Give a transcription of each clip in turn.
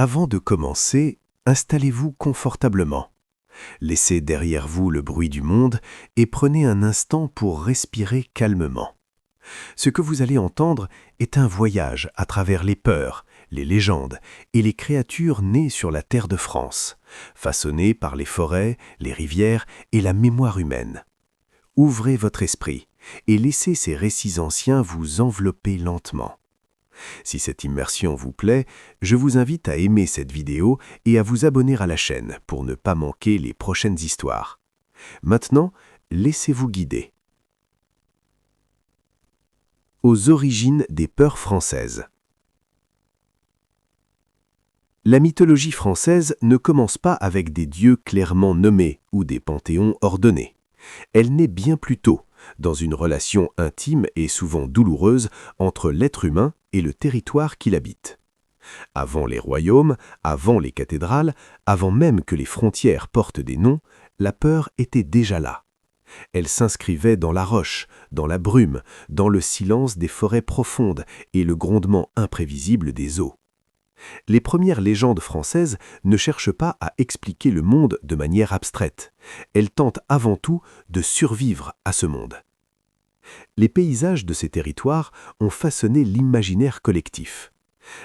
Avant de commencer, installez-vous confortablement. Laissez derrière vous le bruit du monde et prenez un instant pour respirer calmement. Ce que vous allez entendre est un voyage à travers les peurs, les légendes et les créatures nées sur la terre de France, façonnées par les forêts, les rivières et la mémoire humaine. Ouvrez votre esprit et laissez ces récits anciens vous envelopper lentement. Si cette immersion vous plaît, je vous invite à aimer cette vidéo et à vous abonner à la chaîne pour ne pas manquer les prochaines histoires. Maintenant, laissez-vous guider. Aux origines des peurs françaises. La mythologie française ne commence pas avec des dieux clairement nommés ou des panthéons ordonnés. Elle naît bien plus tôt, dans une relation intime et souvent douloureuse entre l'être humain et le territoire qu'il habite. Avant les royaumes, avant les cathédrales, avant même que les frontières portent des noms, la peur était déjà là. Elle s'inscrivait dans la roche, dans la brume, dans le silence des forêts profondes et le grondement imprévisible des eaux. Les premières légendes françaises ne cherchent pas à expliquer le monde de manière abstraite. Elles tentent avant tout de survivre à ce monde. Les paysages de ces territoires ont façonné l'imaginaire collectif.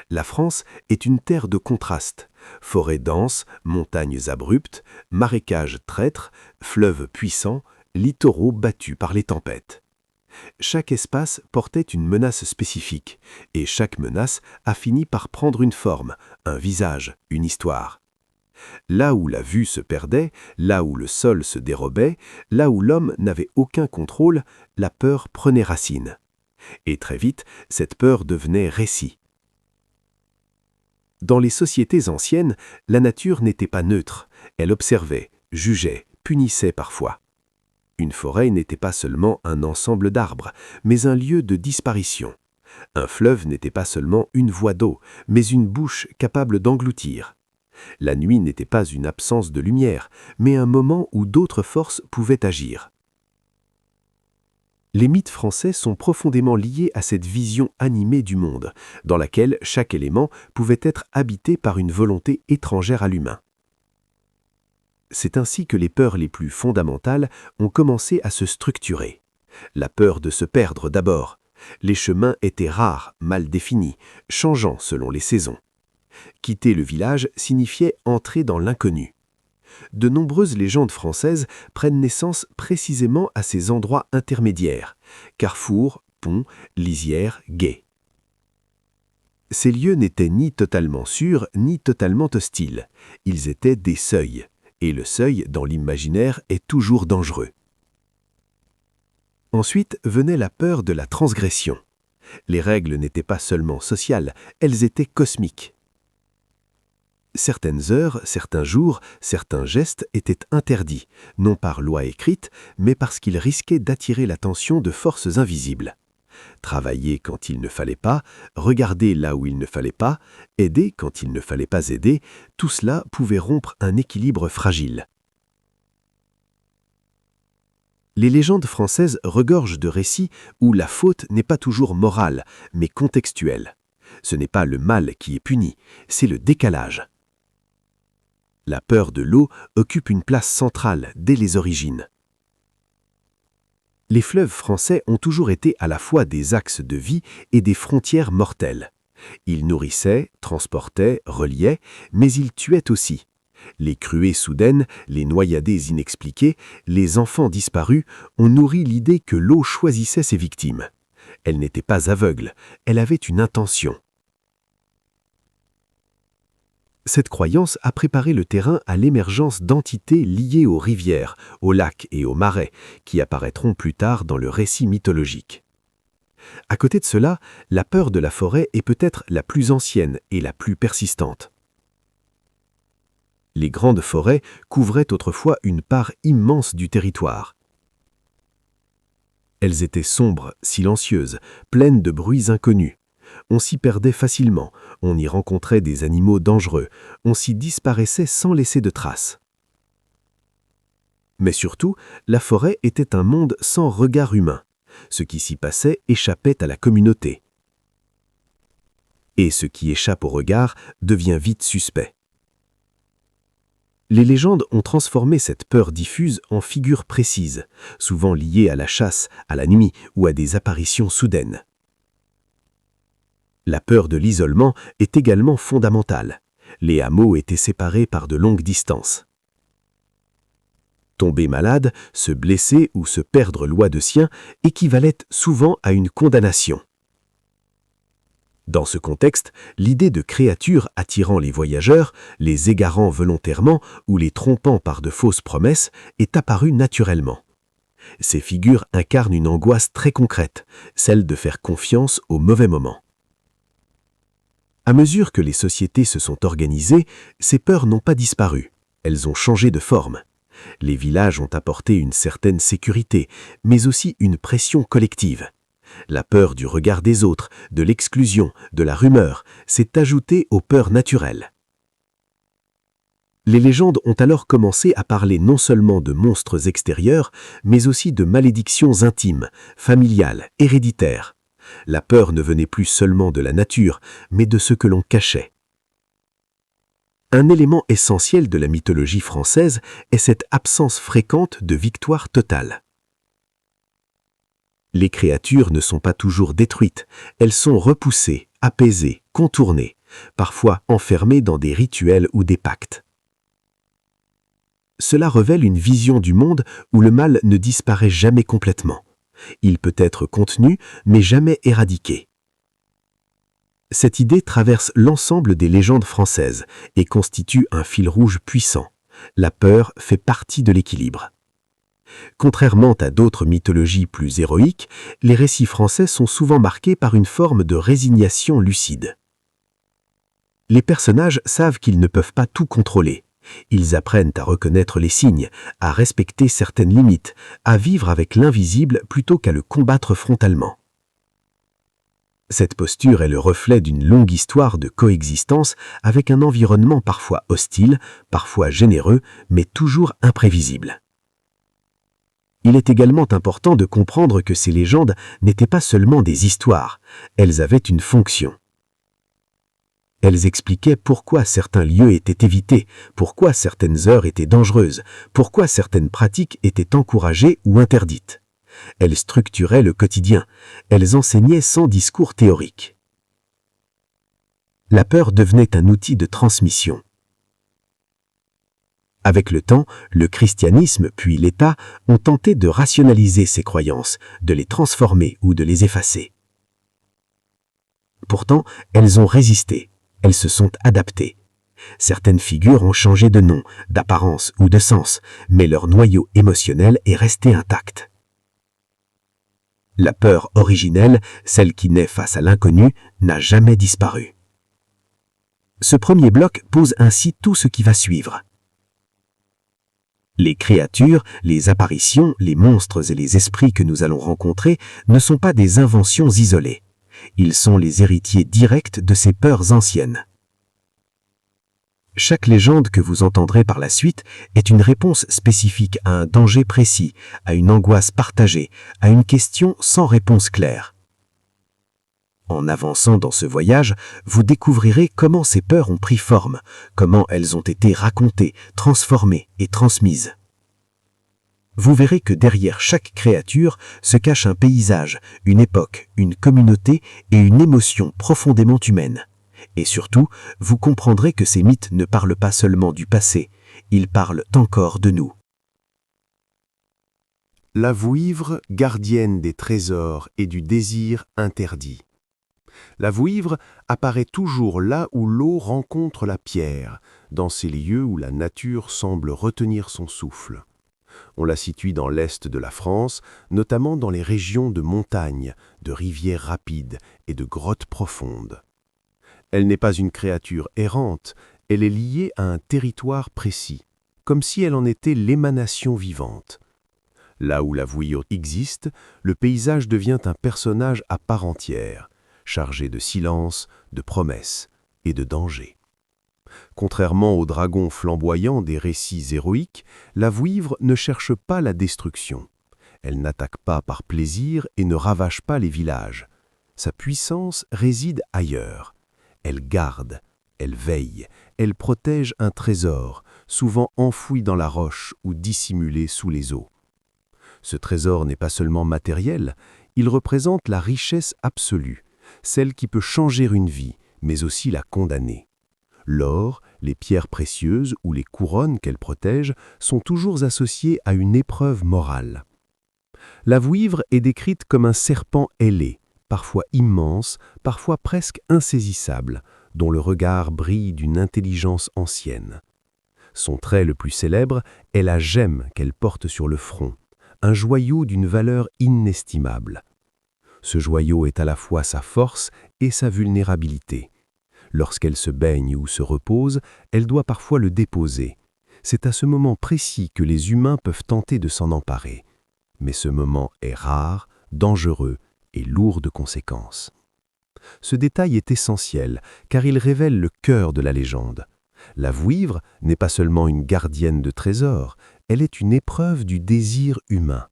La France est une terre de contrastes. Forêts denses, montagnes abruptes, marécages traîtres, fleuves puissants, littoraux battus par les tempêtes. Chaque espace portait une menace spécifique, et chaque menace a fini par prendre une forme, un visage, une histoire. Là où la vue se perdait, là où le sol se dérobait, là où l'homme n'avait aucun contrôle, la peur prenait racine. Et très vite, cette peur devenait récit. Dans les sociétés anciennes, la nature n'était pas neutre. Elle observait, jugeait, punissait parfois. Une forêt n'était pas seulement un ensemble d'arbres, mais un lieu de disparition. Un fleuve n'était pas seulement une voie d'eau, mais une bouche capable d'engloutir. La nuit n'était pas une absence de lumière, mais un moment où d'autres forces pouvaient agir. Les mythes français sont profondément liés à cette vision animée du monde, dans laquelle chaque élément pouvait être habité par une volonté étrangère à l'humain. C'est ainsi que les peurs les plus fondamentales ont commencé à se structurer. La peur de se perdre d'abord. Les chemins étaient rares, mal définis, changeant selon les saisons. Quitter le village signifiait entrer dans l'inconnu. De nombreuses légendes françaises prennent naissance précisément à ces endroits intermédiaires, carrefours, ponts, lisières, gués. Ces lieux n'étaient ni totalement sûrs, ni totalement hostiles. Ils étaient des seuils. Et le seuil, dans l'imaginaire, est toujours dangereux. Ensuite venait la peur de la transgression. Les règles n'étaient pas seulement sociales, elles étaient cosmiques. Certaines heures, certains jours, certains gestes étaient interdits, non par loi écrite, mais parce qu'ils risquaient d'attirer l'attention de forces invisibles. Travailler quand il ne fallait pas, regarder là où il ne fallait pas, aider quand il ne fallait pas aider, tout cela pouvait rompre un équilibre fragile. Les légendes françaises regorgent de récits où la faute n'est pas toujours morale, mais contextuelle. Ce n'est pas le mal qui est puni, c'est le décalage. La peur de l'eau occupe une place centrale dès les origines. Les fleuves français ont toujours été à la fois des axes de vie et des frontières mortelles. Ils nourrissaient, transportaient, reliaient, mais ils tuaient aussi. Les cruées soudaines, les noyadées inexpliquées, les enfants disparus ont nourri l'idée que l'eau choisissait ses victimes. Elle n'était pas aveugle, elle avait une intention. Cette croyance a préparé le terrain à l'émergence d'entités liées aux rivières, aux lacs et aux marais, qui apparaîtront plus tard dans le récit mythologique. À côté de cela, la peur de la forêt est peut-être la plus ancienne et la plus persistante. Les grandes forêts couvraient autrefois une part immense du territoire. Elles étaient sombres, silencieuses, pleines de bruits inconnus. On s'y perdait facilement, on y rencontrait des animaux dangereux, on s'y disparaissait sans laisser de traces. Mais surtout, la forêt était un monde sans regard humain. Ce qui s'y passait échappait à la communauté. et ce qui échappe au regard devient vite suspect. Les légendes ont transformé cette peur diffuse en figures précises, souvent liées à la chasse, à la nuit ou à des apparitions soudaines. La peur de l'isolement est également fondamentale. Les hameaux étaient séparés par de longues distances. Tomber malade, se blesser ou se perdre loin de sien équivalait souvent à une condamnation. Dans ce contexte, l'idée de créatures attirant les voyageurs, les égarant volontairement ou les trompant par de fausses promesses est apparue naturellement. Ces figures incarnent une angoisse très concrète, celle de faire confiance au mauvais moment. À mesure que les sociétés se sont organisées, ces peurs n'ont pas disparu, elles ont changé de forme. Les villages ont apporté une certaine sécurité, mais aussi une pression collective. La peur du regard des autres, de l'exclusion, de la rumeur, s'est ajoutée aux peurs naturelles. Les légendes ont alors commencé à parler non seulement de monstres extérieurs, mais aussi de malédictions intimes, familiales, héréditaires. La peur ne venait plus seulement de la nature, mais de ce que l'on cachait. Un élément essentiel de la mythologie française est cette absence fréquente de victoire totale. Les créatures ne sont pas toujours détruites, elles sont repoussées, apaisées, contournées, parfois enfermées dans des rituels ou des pactes. Cela révèle une vision du monde où le mal ne disparaît jamais complètement. Il peut être contenu, mais jamais éradiqué. Cette idée traverse l'ensemble des légendes françaises et constitue un fil rouge puissant. La peur fait partie de l'équilibre. Contrairement à d'autres mythologies plus héroïques, les récits français sont souvent marqués par une forme de résignation lucide. Les personnages savent qu'ils ne peuvent pas tout contrôler. Ils apprennent à reconnaître les signes, à respecter certaines limites, à vivre avec l'invisible plutôt qu'à le combattre frontalement. Cette posture est le reflet d'une longue histoire de coexistence avec un environnement parfois hostile, parfois généreux, mais toujours imprévisible. Il est également important de comprendre que ces légendes n'étaient pas seulement des histoires, elles avaient une fonction. Elles expliquaient pourquoi certains lieux étaient évités, pourquoi certaines heures étaient dangereuses, pourquoi certaines pratiques étaient encouragées ou interdites. Elles structuraient le quotidien, elles enseignaient sans discours théorique. La peur devenait un outil de transmission. Avec le temps, le christianisme puis l'État ont tenté de rationaliser ces croyances, de les transformer ou de les effacer. Pourtant, elles ont résisté, elles se sont adaptées. Certaines figures ont changé de nom, d'apparence ou de sens, mais leur noyau émotionnel est resté intact. La peur originelle, celle qui naît face à l'inconnu, n'a jamais disparu. Ce premier bloc pose ainsi tout ce qui va suivre. Les créatures, les apparitions, les monstres et les esprits que nous allons rencontrer ne sont pas des inventions isolées. Ils sont les héritiers directs de ces peurs anciennes. Chaque légende que vous entendrez par la suite est une réponse spécifique à un danger précis, à une angoisse partagée, à une question sans réponse claire. En avançant dans ce voyage, vous découvrirez comment ces peurs ont pris forme, comment elles ont été racontées, transformées et transmises. Vous verrez que derrière chaque créature se cache un paysage, une époque, une communauté et une émotion profondément humaine. Et surtout, vous comprendrez que ces mythes ne parlent pas seulement du passé, ils parlent encore de nous. La vouivre, gardienne des trésors et du désir interdit. La vouivre apparaît toujours là où l'eau rencontre la pierre, dans ces lieux où la nature semble retenir son souffle. On la situe dans l'est de la France, notamment dans les régions de montagnes, de rivières rapides et de grottes profondes. Elle n'est pas une créature errante, elle est liée à un territoire précis, comme si elle en était l'émanation vivante. Là où la vouivre existe, le paysage devient un personnage à part entière, chargé de silence, de promesses et de danger. Contrairement aux dragons flamboyants des récits héroïques, la vouivre ne cherche pas la destruction. Elle n'attaque pas par plaisir et ne ravage pas les villages. Sa puissance réside ailleurs. Elle garde, elle veille, elle protège un trésor, souvent enfoui dans la roche ou dissimulé sous les eaux. Ce trésor n'est pas seulement matériel, il représente la richesse absolue, celle qui peut changer une vie, mais aussi la condamner. L'or, les pierres précieuses ou les couronnes qu'elle protège sont toujours associées à une épreuve morale. La vouivre est décrite comme un serpent ailé, parfois immense, parfois presque insaisissable, dont le regard brille d'une intelligence ancienne. Son trait le plus célèbre est la gemme qu'elle porte sur le front, un joyau d'une valeur inestimable. Ce joyau est à la fois sa force et sa vulnérabilité. Lorsqu'elle se baigne ou se repose, elle doit parfois le déposer. C'est à ce moment précis que les humains peuvent tenter de s'en emparer. Mais ce moment est rare, dangereux et lourd de conséquences. Ce détail est essentiel, car il révèle le cœur de la légende. La vouivre n'est pas seulement une gardienne de trésors, elle est une épreuve du désir humain.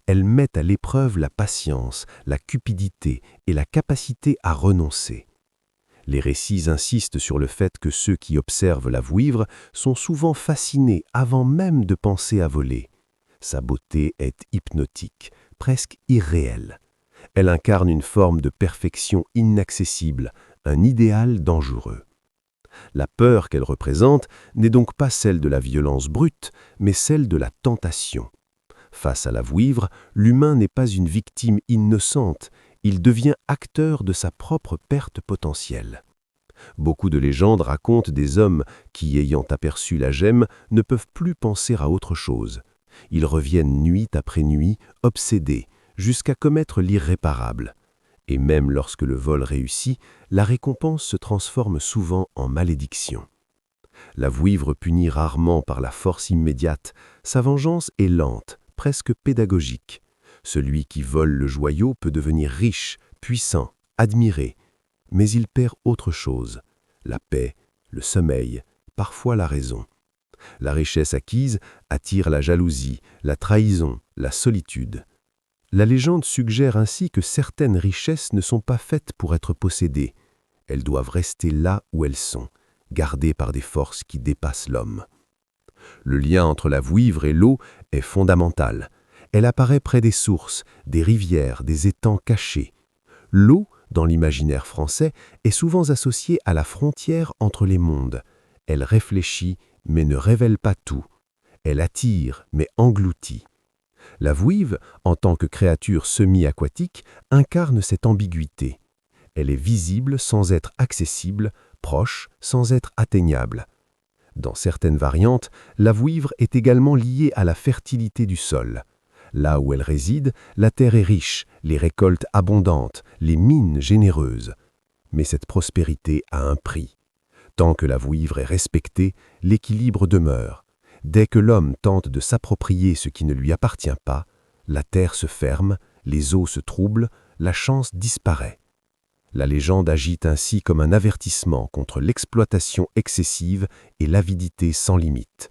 Elle met à l'épreuve la patience, la cupidité et la capacité à renoncer. Les récits insistent sur le fait que ceux qui observent la vouivre sont souvent fascinés avant même de penser à voler. Sa beauté est hypnotique, presque irréelle. Elle incarne une forme de perfection inaccessible, un idéal dangereux. La peur qu'elle représente n'est donc pas celle de la violence brute, mais celle de la tentation. Face à la vouivre, l'humain n'est pas une victime innocente, il devient acteur de sa propre perte potentielle. Beaucoup de légendes racontent des hommes qui, ayant aperçu la gemme, ne peuvent plus penser à autre chose. Ils reviennent nuit après nuit, obsédés, jusqu'à commettre l'irréparable. Et même lorsque le vol réussit, la récompense se transforme souvent en malédiction. La vouivre punit rarement par la force immédiate, sa vengeance est lente, presque pédagogique. Celui qui vole le joyau peut devenir riche, puissant, admiré, mais il perd autre chose, la paix, le sommeil, parfois la raison. La richesse acquise attire la jalousie, la trahison, la solitude. La légende suggère ainsi que certaines richesses ne sont pas faites pour être possédées. Elles doivent rester là où elles sont, gardées par des forces qui dépassent l'homme. Le lien entre la vouivre et l'eau est fondamental. Elle apparaît près des sources, des rivières, des étangs cachés. L'eau, dans l'imaginaire français, est souvent associée à la frontière entre les mondes. Elle réfléchit, mais ne révèle pas tout. Elle attire, mais engloutit. La vouivre, en tant que créature semi-aquatique, incarne cette ambiguïté. Elle est visible sans être accessible, proche sans être atteignable. Dans certaines variantes, la vouivre est également liée à la fertilité du sol. Là où elle réside, la terre est riche, les récoltes abondantes, les mines généreuses. Mais cette prospérité a un prix. Tant que la vouivre est respectée, l'équilibre demeure. Dès que l'homme tente de s'approprier ce qui ne lui appartient pas, la terre se ferme, les eaux se troublent, la chance disparaît. La légende agit ainsi comme un avertissement contre l'exploitation excessive et l'avidité sans limite.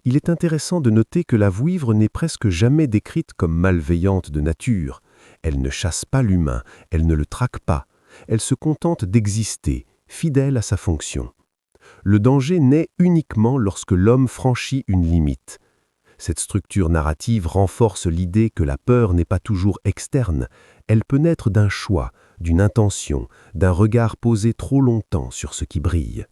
Il est intéressant de noter que la vouivre n'est presque jamais décrite comme malveillante de nature. Elle ne chasse pas l'humain, elle ne le traque pas. Elle se contente d'exister, fidèle à sa fonction. Le danger naît uniquement lorsque l'homme franchit une limite. Cette structure narrative renforce l'idée que la peur n'est pas toujours externe. Elle peut naître d'un choix, d'une intention, d'un regard posé trop longtemps sur ce qui brille.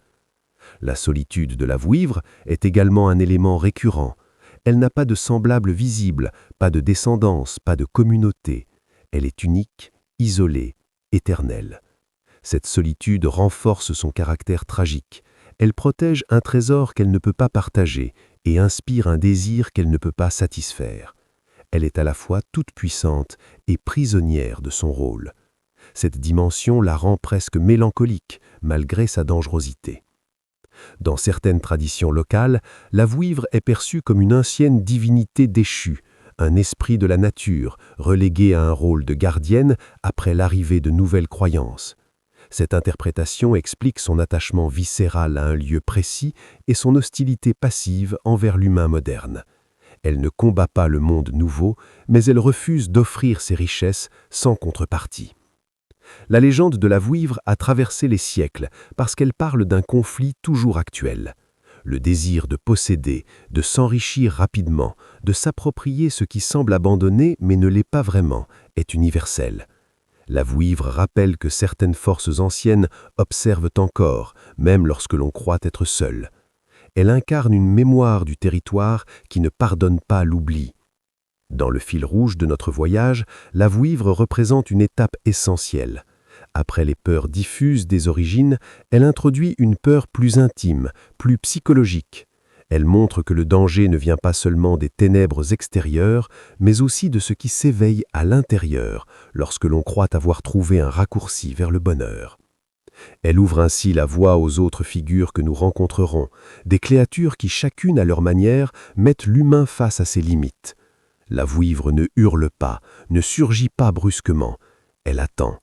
La solitude de la vouivre est également un élément récurrent. Elle n'a pas de semblable visible, pas de descendance, pas de communauté. Elle est unique, isolée, éternelle. Cette solitude renforce son caractère tragique. Elle protège un trésor qu'elle ne peut pas partager et inspire un désir qu'elle ne peut pas satisfaire. Elle est à la fois toute puissante et prisonnière de son rôle. Cette dimension la rend presque mélancolique, malgré sa dangerosité. Dans certaines traditions locales, la vouivre est perçue comme une ancienne divinité déchue, un esprit de la nature, relégué à un rôle de gardienne après l'arrivée de nouvelles croyances. Cette interprétation explique son attachement viscéral à un lieu précis et son hostilité passive envers l'humain moderne. Elle ne combat pas le monde nouveau, mais elle refuse d'offrir ses richesses sans contrepartie. La légende de la Vouivre a traversé les siècles parce qu'elle parle d'un conflit toujours actuel. Le désir de posséder, de s'enrichir rapidement, de s'approprier ce qui semble abandonné mais ne l'est pas vraiment, est universel. La Vouivre rappelle que certaines forces anciennes observent encore, même lorsque l'on croit être seul. Elle incarne une mémoire du territoire qui ne pardonne pas l'oubli. Dans le fil rouge de notre voyage, la Vouivre représente une étape essentielle. Après les peurs diffuses des origines, elle introduit une peur plus intime, plus psychologique. Elle montre que le danger ne vient pas seulement des ténèbres extérieures, mais aussi de ce qui s'éveille à l'intérieur, lorsque l'on croit avoir trouvé un raccourci vers le bonheur. Elle ouvre ainsi la voie aux autres figures que nous rencontrerons, des créatures qui chacune à leur manière mettent l'humain face à ses limites. La Vouivre ne hurle pas, ne surgit pas brusquement, elle attend.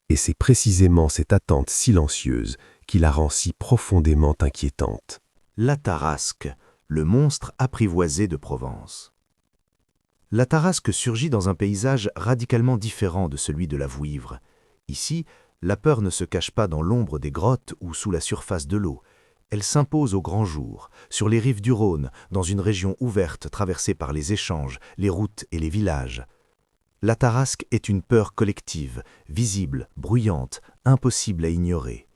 Et c'est précisément cette attente silencieuse qui la rend si profondément inquiétante. La Tarasque, le monstre apprivoisé de Provence. La Tarasque surgit dans un paysage radicalement différent de celui de la Vouivre. Ici, la peur ne se cache pas dans l'ombre des grottes ou sous la surface de l'eau. Elle s'impose au grand jour, sur les rives du Rhône, dans une région ouverte traversée par les échanges, les routes et les villages. La Tarasque est une peur collective, visible, bruyante, impossible à ignorer.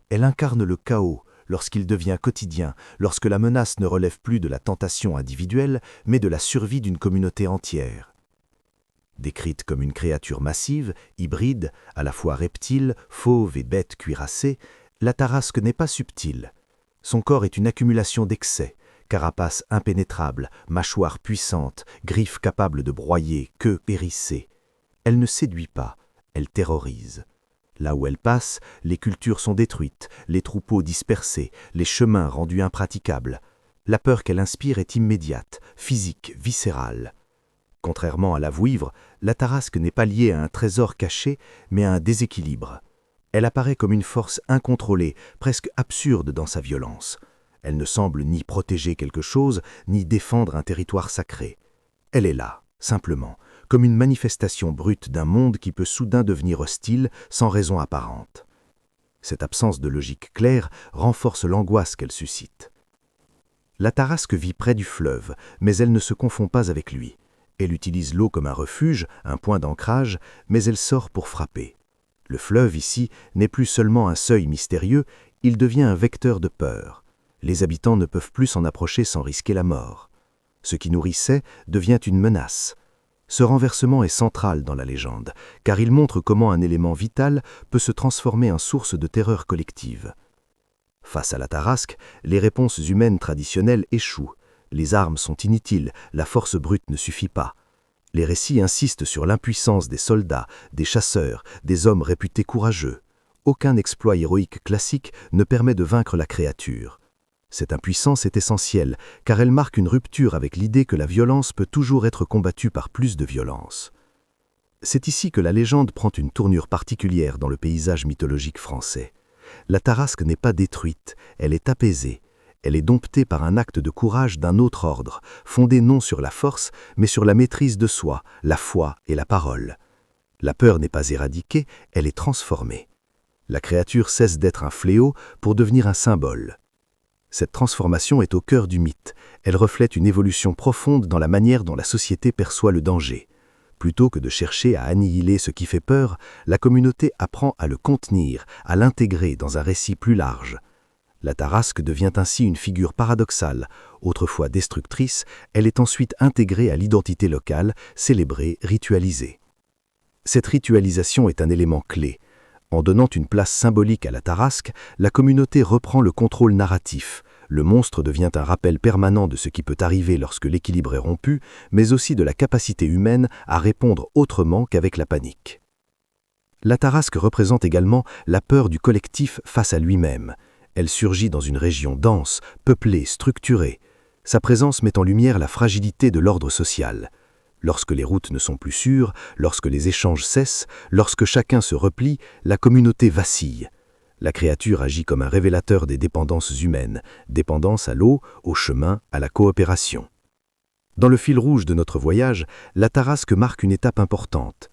Elle incarne le chaos lorsqu'il devient quotidien, lorsque la menace ne relève plus de la tentation individuelle, mais de la survie d'une communauté entière. Décrite comme une créature massive, hybride, à la fois reptile, fauve et bête cuirassée, la Tarasque n'est pas subtile. Son corps est une accumulation d'excès. Carapace impénétrable, mâchoire puissante, griffes capables de broyer, queue hérissée. Elle ne séduit pas, elle terrorise. Là où elle passe, les cultures sont détruites, les troupeaux dispersés, les chemins rendus impraticables. La peur qu'elle inspire est immédiate, physique, viscérale. Contrairement à la Vouivre, la Tarasque n'est pas liée à un trésor caché, mais à un déséquilibre. Elle apparaît comme une force incontrôlée, presque absurde dans sa violence. Elle ne semble ni protéger quelque chose, ni défendre un territoire sacré. Elle est là, simplement, comme une manifestation brute d'un monde qui peut soudain devenir hostile sans raison apparente. Cette absence de logique claire renforce l'angoisse qu'elle suscite. La Tarasque vit près du fleuve, mais elle ne se confond pas avec lui. Elle utilise l'eau comme un refuge, un point d'ancrage, mais elle sort pour frapper. Le fleuve, ici, n'est plus seulement un seuil mystérieux, il devient un vecteur de peur. Les habitants ne peuvent plus s'en approcher sans risquer la mort. Ce qui nourrissait devient une menace. Ce renversement est central dans la légende, car il montre comment un élément vital peut se transformer en source de terreur collective. Face à la Tarasque, les réponses humaines traditionnelles échouent. Les armes sont inutiles, la force brute ne suffit pas. Les récits insistent sur l'impuissance des soldats, des chasseurs, des hommes réputés courageux. Aucun exploit héroïque classique ne permet de vaincre la créature. Cette impuissance est essentielle, car elle marque une rupture avec l'idée que la violence peut toujours être combattue par plus de violence. C'est ici que la légende prend une tournure particulière dans le paysage mythologique français. La Tarasque n'est pas détruite, elle est apaisée. Elle est domptée par un acte de courage d'un autre ordre, fondé non sur la force, mais sur la maîtrise de soi, la foi et la parole. La peur n'est pas éradiquée, elle est transformée. La créature cesse d'être un fléau pour devenir un symbole. Cette transformation est au cœur du mythe. Elle reflète une évolution profonde dans la manière dont la société perçoit le danger. Plutôt que de chercher à annihiler ce qui fait peur, la communauté apprend à le contenir, à l'intégrer dans un récit plus large. La Tarasque devient ainsi une figure paradoxale. Autrefois destructrice, elle est ensuite intégrée à l'identité locale, célébrée, ritualisée. Cette ritualisation est un élément clé. En donnant une place symbolique à la Tarasque, la communauté reprend le contrôle narratif. Le monstre devient un rappel permanent de ce qui peut arriver lorsque l'équilibre est rompu, mais aussi de la capacité humaine à répondre autrement qu'avec la panique. La Tarasque représente également la peur du collectif face à lui-même. Elle surgit dans une région dense, peuplée, structurée. Sa présence met en lumière la fragilité de l'ordre social. Lorsque les routes ne sont plus sûres, lorsque les échanges cessent, lorsque chacun se replie, la communauté vacille. La créature agit comme un révélateur des dépendances humaines, dépendance à l'eau, au chemin, à la coopération. Dans le fil rouge de notre voyage, la Tarasque marque une étape importante.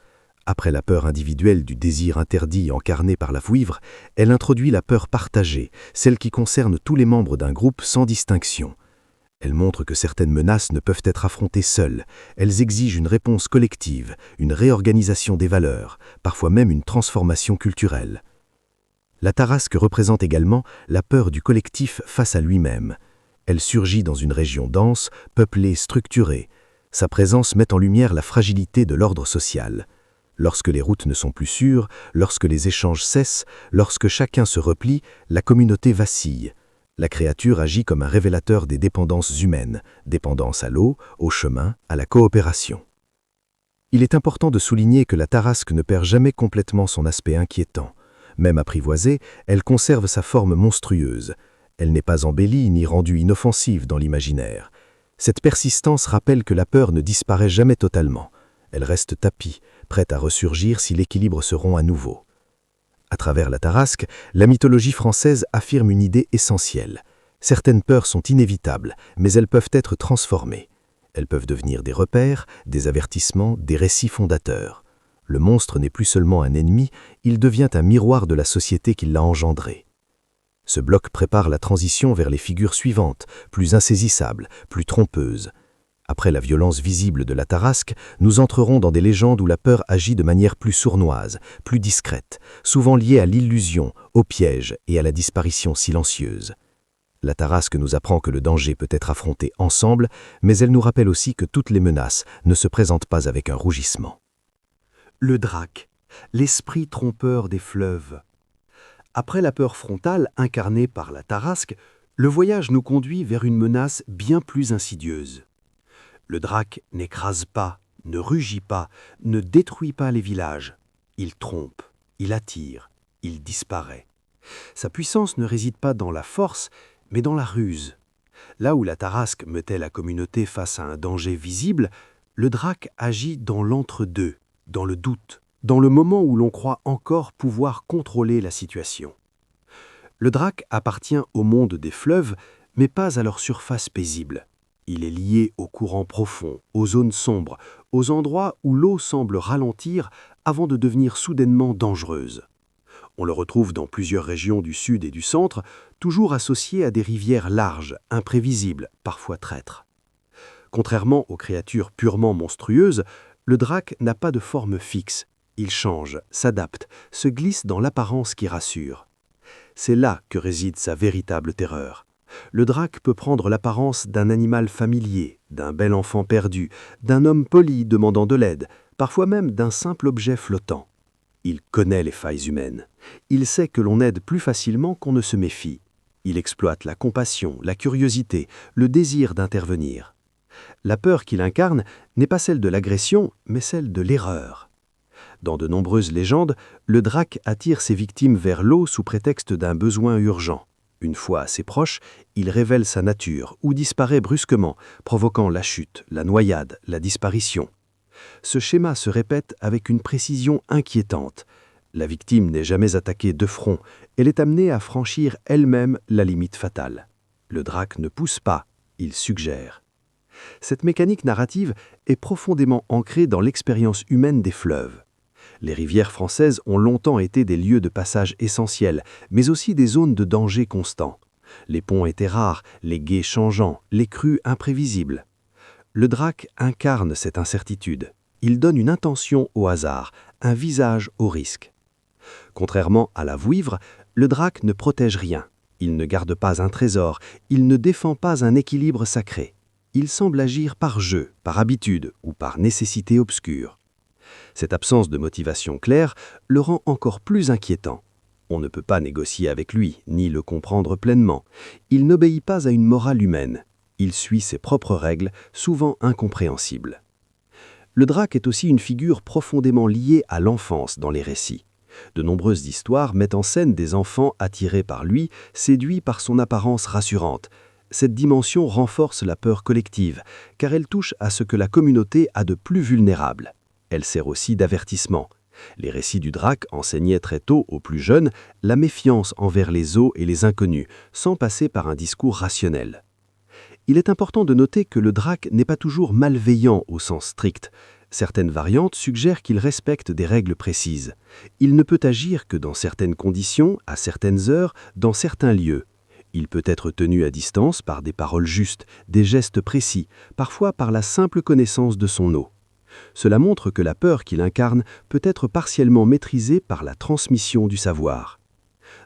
Après la peur individuelle du désir interdit incarné par la vouivre, elle introduit la peur partagée, celle qui concerne tous les membres d'un groupe sans distinction. Elle montre que certaines menaces ne peuvent être affrontées seules. Elles exigent une réponse collective, une réorganisation des valeurs, parfois même une transformation culturelle. La tarasque représente également la peur du collectif face à lui-même. Elle surgit dans une région dense, peuplée, structurée. Sa présence met en lumière la fragilité de l'ordre social. Lorsque les routes ne sont plus sûres, lorsque les échanges cessent, lorsque chacun se replie, la communauté vacille. La créature agit comme un révélateur des dépendances humaines, dépendance à l'eau, au chemin, à la coopération. Il est important de souligner que la tarasque ne perd jamais complètement son aspect inquiétant. Même apprivoisée, elle conserve sa forme monstrueuse. Elle n'est pas embellie ni rendue inoffensive dans l'imaginaire. Cette persistance rappelle que la peur ne disparaît jamais totalement. Elle reste tapie, prête à ressurgir si l'équilibre se rompt à nouveau. À travers la tarasque, la mythologie française affirme une idée essentielle. Certaines peurs sont inévitables, mais elles peuvent être transformées. Elles peuvent devenir des repères, des avertissements, des récits fondateurs. Le monstre n'est plus seulement un ennemi, il devient un miroir de la société qui l'a engendré. Ce bloc prépare la transition vers les figures suivantes, plus insaisissables, plus trompeuses. Après la violence visible de la tarasque, nous entrerons dans des légendes où la peur agit de manière plus sournoise, plus discrète, souvent liée à l'illusion, au piège et à la disparition silencieuse. La tarasque nous apprend que le danger peut être affronté ensemble, mais elle nous rappelle aussi que toutes les menaces ne se présentent pas avec un rougissement. Le drac, l'esprit trompeur des fleuves. Après la peur frontale incarnée par la tarasque, le voyage nous conduit vers une menace bien plus insidieuse. Le drac n'écrase pas, ne rugit pas, ne détruit pas les villages. Il trompe, il attire, il disparaît. Sa puissance ne réside pas dans la force, mais dans la ruse. Là où la tarasque mettait la communauté face à un danger visible, le drac agit dans l'entre-deux, dans le doute, dans le moment où l'on croit encore pouvoir contrôler la situation. Le drac appartient au monde des fleuves, mais pas à leur surface paisible. Il est lié aux courants profonds, aux zones sombres, aux endroits où l'eau semble ralentir avant de devenir soudainement dangereuse. On le retrouve dans plusieurs régions du sud et du centre, toujours associé à des rivières larges, imprévisibles, parfois traîtres. Contrairement aux créatures purement monstrueuses, le drac n'a pas de forme fixe. Il change, s'adapte, se glisse dans l'apparence qui rassure. C'est là que réside sa véritable terreur. Le drac peut prendre l'apparence d'un animal familier, d'un bel enfant perdu, d'un homme poli demandant de l'aide, parfois même d'un simple objet flottant. Il connaît les failles humaines. Il sait que l'on aide plus facilement qu'on ne se méfie. Il exploite la compassion, la curiosité, le désir d'intervenir. La peur qu'il incarne n'est pas celle de l'agression, mais celle de l'erreur. Dans de nombreuses légendes, le drac attire ses victimes vers l'eau sous prétexte d'un besoin urgent. Une fois assez proche, il révèle sa nature ou disparaît brusquement, provoquant la chute, la noyade, la disparition. Ce schéma se répète avec une précision inquiétante. La victime n'est jamais attaquée de front, elle est amenée à franchir elle-même la limite fatale. Le drac ne pousse pas, il suggère. Cette mécanique narrative est profondément ancrée dans l'expérience humaine des fleuves. Les rivières françaises ont longtemps été des lieux de passage essentiels, mais aussi des zones de danger constant. Les ponts étaient rares, les gués changeants, les crues imprévisibles. Le drac incarne cette incertitude. Il donne une intention au hasard, un visage au risque. Contrairement à la vouivre, le drac ne protège rien. Il ne garde pas un trésor, il ne défend pas un équilibre sacré. Il semble agir par jeu, par habitude ou par nécessité obscure. Cette absence de motivation claire le rend encore plus inquiétant. On ne peut pas négocier avec lui, ni le comprendre pleinement. Il n'obéit pas à une morale humaine. Il suit ses propres règles, souvent incompréhensibles. Le drac est aussi une figure profondément liée à l'enfance dans les récits. De nombreuses histoires mettent en scène des enfants attirés par lui, séduits par son apparence rassurante. Cette dimension renforce la peur collective, car elle touche à ce que la communauté a de plus vulnérable. Elle sert aussi d'avertissement. Les récits du drac enseignaient très tôt aux plus jeunes la méfiance envers les eaux et les inconnus, sans passer par un discours rationnel. Il est important de noter que le drac n'est pas toujours malveillant au sens strict. Certaines variantes suggèrent qu'il respecte des règles précises. Il ne peut agir que dans certaines conditions, à certaines heures, dans certains lieux. Il peut être tenu à distance par des paroles justes, des gestes précis, parfois par la simple connaissance de son eau. Cela montre que la peur qu'il incarne peut être partiellement maîtrisée par la transmission du savoir.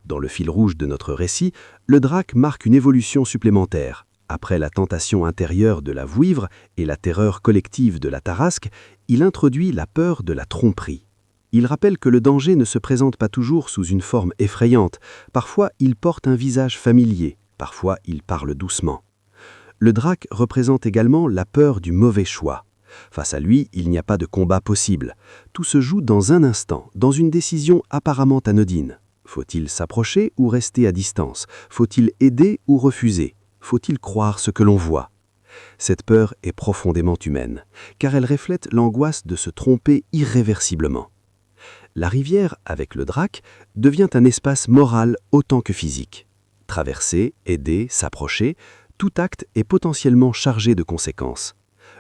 Dans le fil rouge de notre récit, le drac marque une évolution supplémentaire. Après la tentation intérieure de la vouivre et la terreur collective de la tarasque, il introduit la peur de la tromperie. Il rappelle que le danger ne se présente pas toujours sous une forme effrayante. Parfois, il porte un visage familier, parfois il parle doucement. Le drac représente également la peur du mauvais choix. Face à lui, il n'y a pas de combat possible. Tout se joue dans un instant, dans une décision apparemment anodine. Faut-il s'approcher ou rester à distance? Faut-il aider ou refuser? Faut-il croire ce que l'on voit? Cette peur est profondément humaine, car elle reflète l'angoisse de se tromper irréversiblement. La rivière, avec le drac, devient un espace moral autant que physique. Traverser, aider, s'approcher, tout acte est potentiellement chargé de conséquences.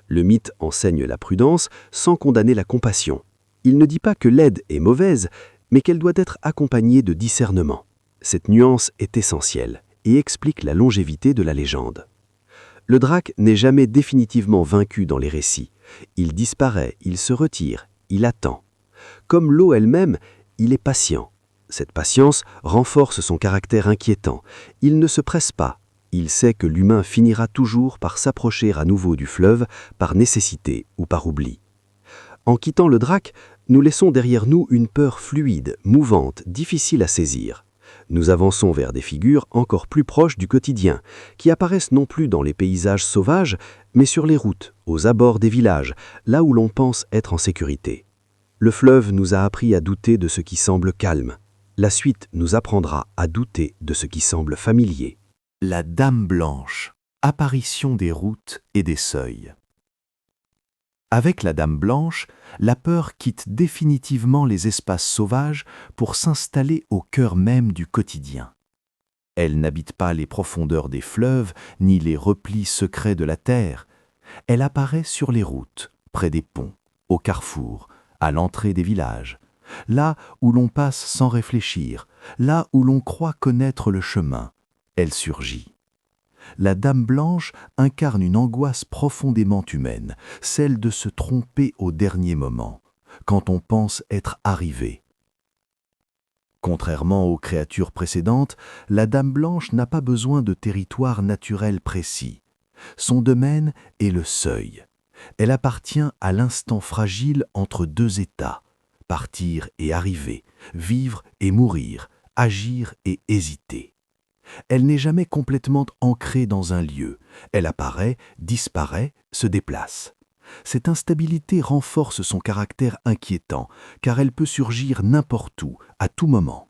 Le mythe enseigne la prudence sans condamner la compassion. Il ne dit pas que l'aide est mauvaise, mais qu'elle doit être accompagnée de discernement. Cette nuance est essentielle et explique la longévité de la légende. Le drac n'est jamais définitivement vaincu dans les récits. Il disparaît, il se retire, il attend. Comme l'eau elle-même, il est patient. Cette patience renforce son caractère inquiétant. Il ne se presse pas. Il sait que l'humain finira toujours par s'approcher à nouveau du fleuve par nécessité ou par oubli. En quittant le drac, nous laissons derrière nous une peur fluide, mouvante, difficile à saisir. Nous avançons vers des figures encore plus proches du quotidien, qui apparaissent non plus dans les paysages sauvages, mais sur les routes, aux abords des villages, là où l'on pense être en sécurité. Le fleuve nous a appris à douter de ce qui semble calme. La suite nous apprendra à douter de ce qui semble familier. La Dame Blanche, apparition des routes et des seuils. Avec la Dame Blanche, la peur quitte définitivement les espaces sauvages pour s'installer au cœur même du quotidien. Elle n'habite pas les profondeurs des fleuves ni les replis secrets de la terre. Elle apparaît sur les routes, près des ponts, au carrefour, à l'entrée des villages, là où l'on passe sans réfléchir, là où l'on croit connaître le chemin. Elle surgit. La Dame Blanche incarne une angoisse profondément humaine, celle de se tromper au dernier moment, quand on pense être arrivé. Contrairement aux créatures précédentes, la Dame Blanche n'a pas besoin de territoire naturel précis. Son domaine est le seuil. Elle appartient à l'instant fragile entre deux états, partir et arriver, vivre et mourir, agir et hésiter. Elle n'est jamais complètement ancrée dans un lieu. Elle apparaît, disparaît, se déplace. Cette instabilité renforce son caractère inquiétant, car elle peut surgir n'importe où, à tout moment.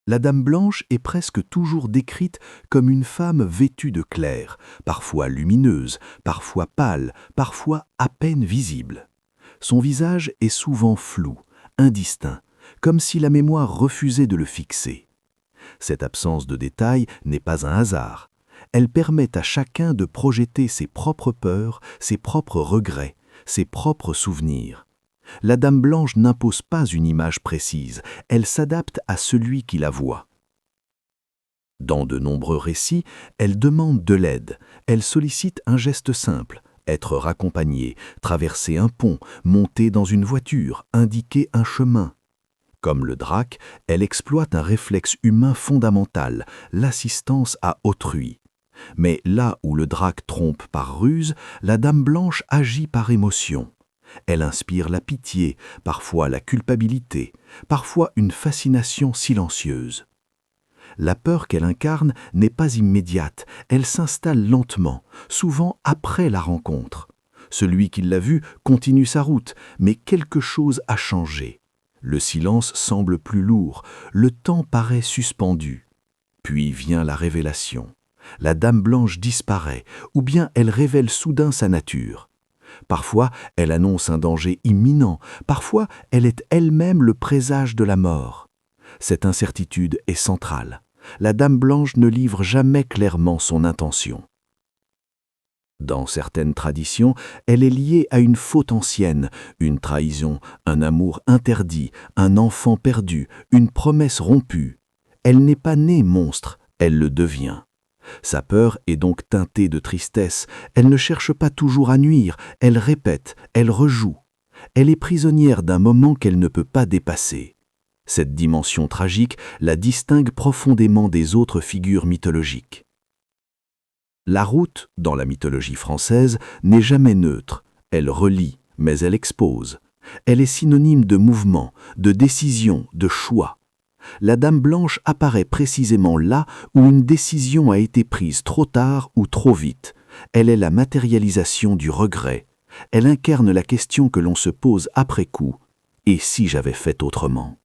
La Dame Blanche est presque toujours décrite comme une femme vêtue de clair, parfois lumineuse, parfois pâle, parfois à peine visible. Son visage est souvent flou, indistinct, comme si la mémoire refusait de le fixer. Cette absence de détails n'est pas un hasard. Elle permet à chacun de projeter ses propres peurs, ses propres regrets, ses propres souvenirs. La Dame Blanche n'impose pas une image précise, elle s'adapte à celui qui la voit. Dans de nombreux récits, elle demande de l'aide, elle sollicite un geste simple, être raccompagnée, traverser un pont, monter dans une voiture, indiquer un chemin. Comme le drac, elle exploite un réflexe humain fondamental, l'assistance à autrui. Mais là où le drac trompe par ruse, la Dame Blanche agit par émotion. Elle inspire la pitié, parfois la culpabilité, parfois une fascination silencieuse. La peur qu'elle incarne n'est pas immédiate, elle s'installe lentement, souvent après la rencontre. Celui qui l'a vue continue sa route, mais quelque chose a changé. Le silence semble plus lourd, le temps paraît suspendu. Puis vient la révélation. La Dame Blanche disparaît, ou bien elle révèle soudain sa nature. Parfois, elle annonce un danger imminent, parfois, elle est elle-même le présage de la mort. Cette incertitude est centrale. La Dame Blanche ne livre jamais clairement son intention. Dans certaines traditions, elle est liée à une faute ancienne, une trahison, un amour interdit, un enfant perdu, une promesse rompue. Elle n'est pas née monstre, elle le devient. Sa peur est donc teintée de tristesse, elle ne cherche pas toujours à nuire, elle répète, elle rejoue. Elle est prisonnière d'un moment qu'elle ne peut pas dépasser. Cette dimension tragique la distingue profondément des autres figures mythologiques. La route, dans la mythologie française, n'est jamais neutre. Elle relie, mais elle expose. Elle est synonyme de mouvement, de décision, de choix. La Dame Blanche apparaît précisément là où une décision a été prise trop tard ou trop vite. Elle est la matérialisation du regret. Elle incarne la question que l'on se pose après coup. Et si j'avais fait autrement ?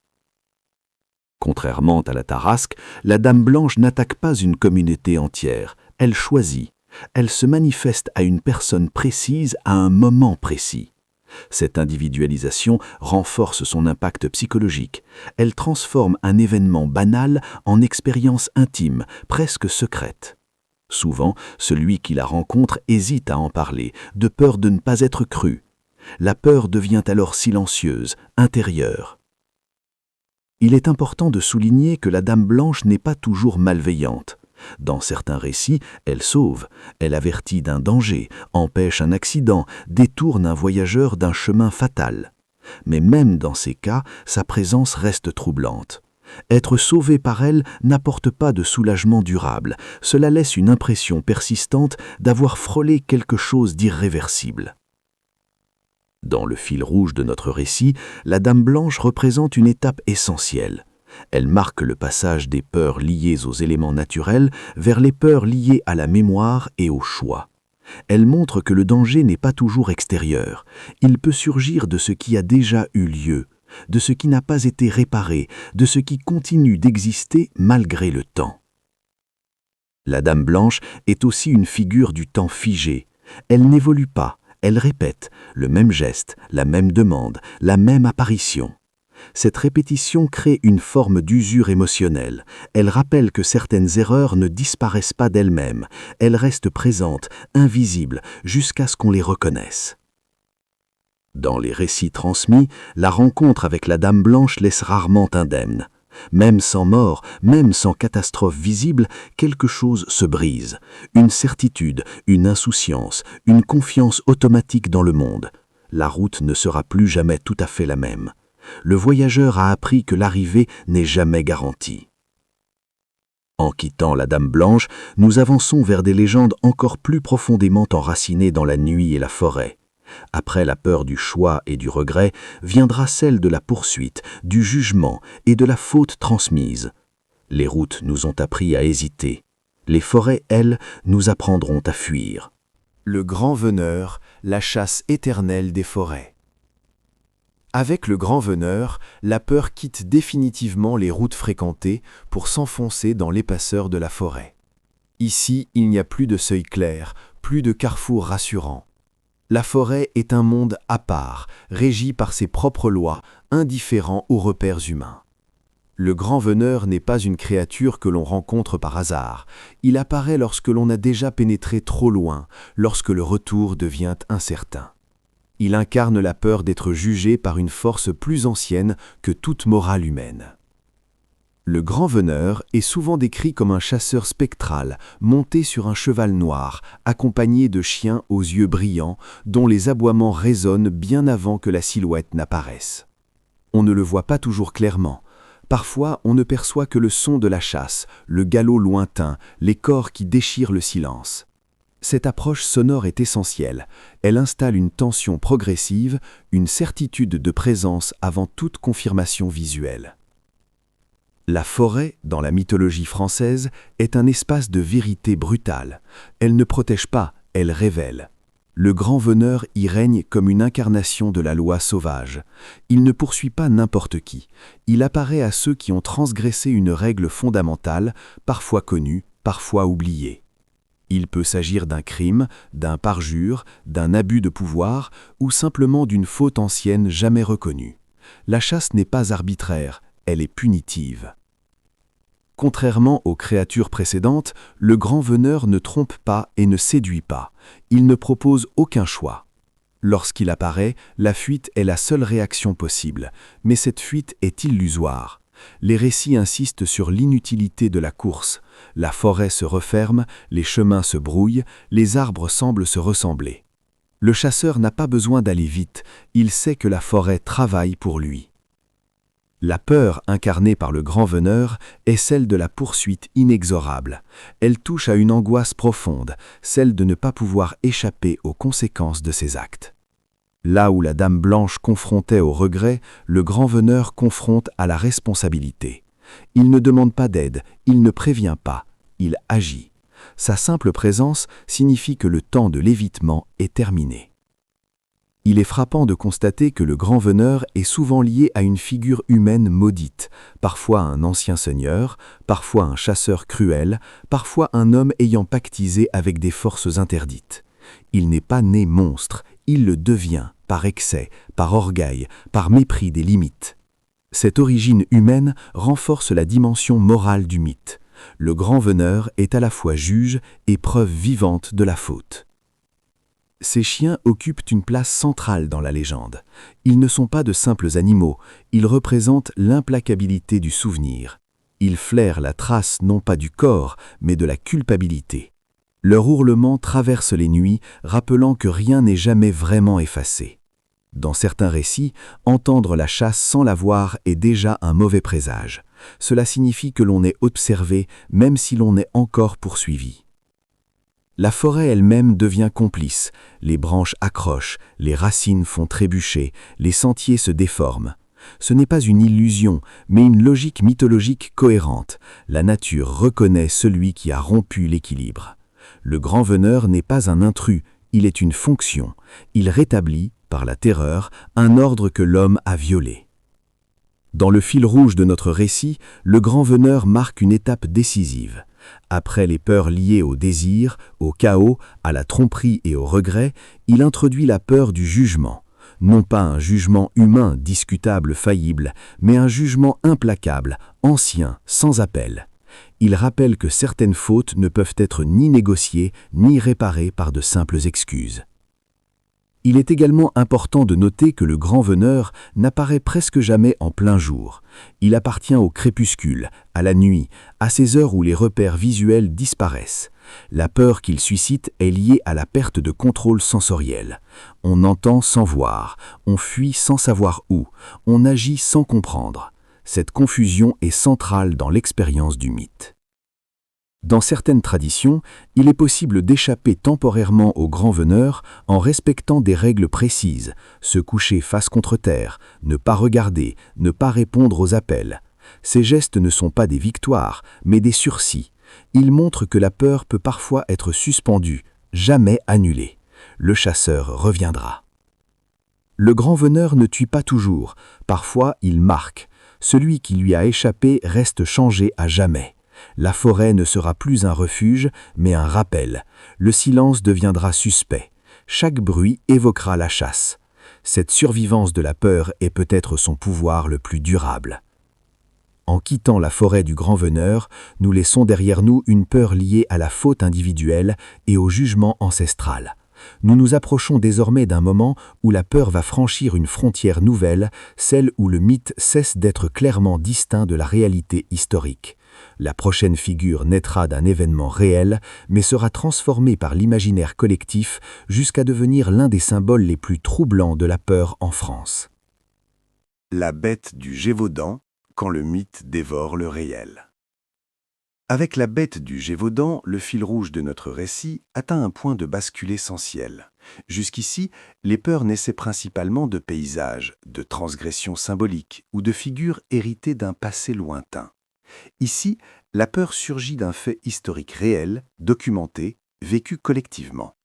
Contrairement à la Tarasque, la Dame Blanche n'attaque pas une communauté entière. Elle choisit. Elle se manifeste à une personne précise à un moment précis. Cette individualisation renforce son impact psychologique. Elle transforme un événement banal en expérience intime, presque secrète. Souvent, celui qui la rencontre hésite à en parler, de peur de ne pas être cru. La peur devient alors silencieuse, intérieure. Il est important de souligner que la Dame Blanche n'est pas toujours malveillante. Dans certains récits, elle sauve, elle avertit d'un danger, empêche un accident, détourne un voyageur d'un chemin fatal. Mais même dans ces cas, sa présence reste troublante. Être sauvé par elle n'apporte pas de soulagement durable, cela laisse une impression persistante d'avoir frôlé quelque chose d'irréversible. Dans le fil rouge de notre récit, la Dame Blanche représente une étape essentielle. Elle marque le passage des peurs liées aux éléments naturels vers les peurs liées à la mémoire et au choix. Elle montre que le danger n'est pas toujours extérieur. Il peut surgir de ce qui a déjà eu lieu, de ce qui n'a pas été réparé, de ce qui continue d'exister malgré le temps. La Dame Blanche est aussi une figure du temps figé. Elle n'évolue pas, elle répète le même geste, la même demande, la même apparition. Cette répétition crée une forme d'usure émotionnelle. Elle rappelle que certaines erreurs ne disparaissent pas d'elles-mêmes. Elles restent présentes, invisibles, jusqu'à ce qu'on les reconnaisse. Dans les récits transmis, la rencontre avec la Dame Blanche laisse rarement indemne. Même sans mort, même sans catastrophe visible, quelque chose se brise. Une certitude, une insouciance, une confiance automatique dans le monde. La route ne sera plus jamais tout à fait la même. Le voyageur a appris que l'arrivée n'est jamais garantie. En quittant la Dame Blanche, nous avançons vers des légendes encore plus profondément enracinées dans la nuit et la forêt. Après la peur du choix et du regret, viendra celle de la poursuite, du jugement et de la faute transmise. Les routes nous ont appris à hésiter. Les forêts, elles, nous apprendront à fuir. Le grand veneur, la chasse éternelle des forêts. Avec le grand veneur, la peur quitte définitivement les routes fréquentées pour s'enfoncer dans l'épaisseur de la forêt. Ici, il n'y a plus de seuil clair, plus de carrefour rassurant. La forêt est un monde à part, régi par ses propres lois, indifférent aux repères humains. Le grand veneur n'est pas une créature que l'on rencontre par hasard. Il apparaît lorsque l'on a déjà pénétré trop loin, lorsque le retour devient incertain. Il incarne la peur d'être jugé par une force plus ancienne que toute morale humaine. Le grand veneur est souvent décrit comme un chasseur spectral, monté sur un cheval noir, accompagné de chiens aux yeux brillants, dont les aboiements résonnent bien avant que la silhouette n'apparaisse. On ne le voit pas toujours clairement. Parfois, on ne perçoit que le son de la chasse, le galop lointain, les cors qui déchirent le silence. Cette approche sonore est essentielle. Elle installe une tension progressive, une certitude de présence avant toute confirmation visuelle. La forêt, dans la mythologie française, est un espace de vérité brutale. Elle ne protège pas, elle révèle. Le grand veneur y règne comme une incarnation de la loi sauvage. Il ne poursuit pas n'importe qui. Il apparaît à ceux qui ont transgressé une règle fondamentale, parfois connue, parfois oubliée. Il peut s'agir d'un crime, d'un parjure, d'un abus de pouvoir ou simplement d'une faute ancienne jamais reconnue. La chasse n'est pas arbitraire, elle est punitive. Contrairement aux créatures précédentes, le grand veneur ne trompe pas et ne séduit pas. Il ne propose aucun choix. Lorsqu'il apparaît, la fuite est la seule réaction possible, mais cette fuite est illusoire. Les récits insistent sur l'inutilité de la course. La forêt se referme, les chemins se brouillent, les arbres semblent se ressembler. Le chasseur n'a pas besoin d'aller vite, il sait que la forêt travaille pour lui. La peur incarnée par le grand veneur est celle de la poursuite inexorable. Elle touche à une angoisse profonde, celle de ne pas pouvoir échapper aux conséquences de ses actes. Là où la Dame Blanche confrontait au regret, le grand veneur confronte à la responsabilité. Il ne demande pas d'aide, il ne prévient pas, il agit. Sa simple présence signifie que le temps de l'évitement est terminé. Il est frappant de constater que le grand veneur est souvent lié à une figure humaine maudite, parfois un ancien seigneur, parfois un chasseur cruel, parfois un homme ayant pactisé avec des forces interdites. Il n'est pas né monstre, il le devient, par excès, par orgueil, par mépris des limites. Cette origine humaine renforce la dimension morale du mythe. Le grand veneur est à la fois juge et preuve vivante de la faute. Ces chiens occupent une place centrale dans la légende. Ils ne sont pas de simples animaux, ils représentent l'implacabilité du souvenir. Ils flairent la trace non pas du corps, mais de la culpabilité. Leur hurlement traverse les nuits, rappelant que rien n'est jamais vraiment effacé. Dans certains récits, entendre la chasse sans la voir est déjà un mauvais présage. Cela signifie que l'on est observé, même si l'on est encore poursuivi. La forêt elle-même devient complice, les branches accrochent, les racines font trébucher, les sentiers se déforment. Ce n'est pas une illusion, mais une logique mythologique cohérente. La nature reconnaît celui qui a rompu l'équilibre. Le grand veneur n'est pas un intrus, il est une fonction. Il rétablit, par la terreur, un ordre que l'homme a violé. Dans le fil rouge de notre récit, le grand veneur marque une étape décisive. Après les peurs liées au désir, au chaos, à la tromperie et au regret, il introduit la peur du jugement. Non pas un jugement humain discutable, faillible, mais un jugement implacable, ancien, sans appel. Il rappelle que certaines fautes ne peuvent être ni négociées, ni réparées par de simples excuses. Il est également important de noter que le grand veneur n'apparaît presque jamais en plein jour. Il appartient au crépuscule, à la nuit, à ces heures où les repères visuels disparaissent. La peur qu'il suscite est liée à la perte de contrôle sensoriel. On entend sans voir, on fuit sans savoir où, on agit sans comprendre. Cette confusion est centrale dans l'expérience du mythe. Dans certaines traditions, il est possible d'échapper temporairement au grand veneur en respectant des règles précises, se coucher face contre terre, ne pas regarder, ne pas répondre aux appels. Ces gestes ne sont pas des victoires, mais des sursis. Ils montrent que la peur peut parfois être suspendue, jamais annulée. Le chasseur reviendra. Le grand veneur ne tue pas toujours, parfois il marque. Celui qui lui a échappé reste changé à jamais. La forêt ne sera plus un refuge, mais un rappel. Le silence deviendra suspect. Chaque bruit évoquera la chasse. Cette survivance de la peur est peut-être son pouvoir le plus durable. En quittant la forêt du grand veneur, nous laissons derrière nous une peur liée à la faute individuelle et au jugement ancestral. Nous nous approchons désormais d'un moment où la peur va franchir une frontière nouvelle, celle où le mythe cesse d'être clairement distinct de la réalité historique. La prochaine figure naîtra d'un événement réel, mais sera transformée par l'imaginaire collectif jusqu'à devenir l'un des symboles les plus troublants de la peur en France. La bête du Gévaudan, quand le mythe dévore le réel. Avec la bête du Gévaudan, le fil rouge de notre récit atteint un point de bascule essentiel. Jusqu'ici, les peurs naissaient principalement de paysages, de transgressions symboliques ou de figures héritées d'un passé lointain. Ici, la peur surgit d'un fait historique réel, documenté, vécu collectivement.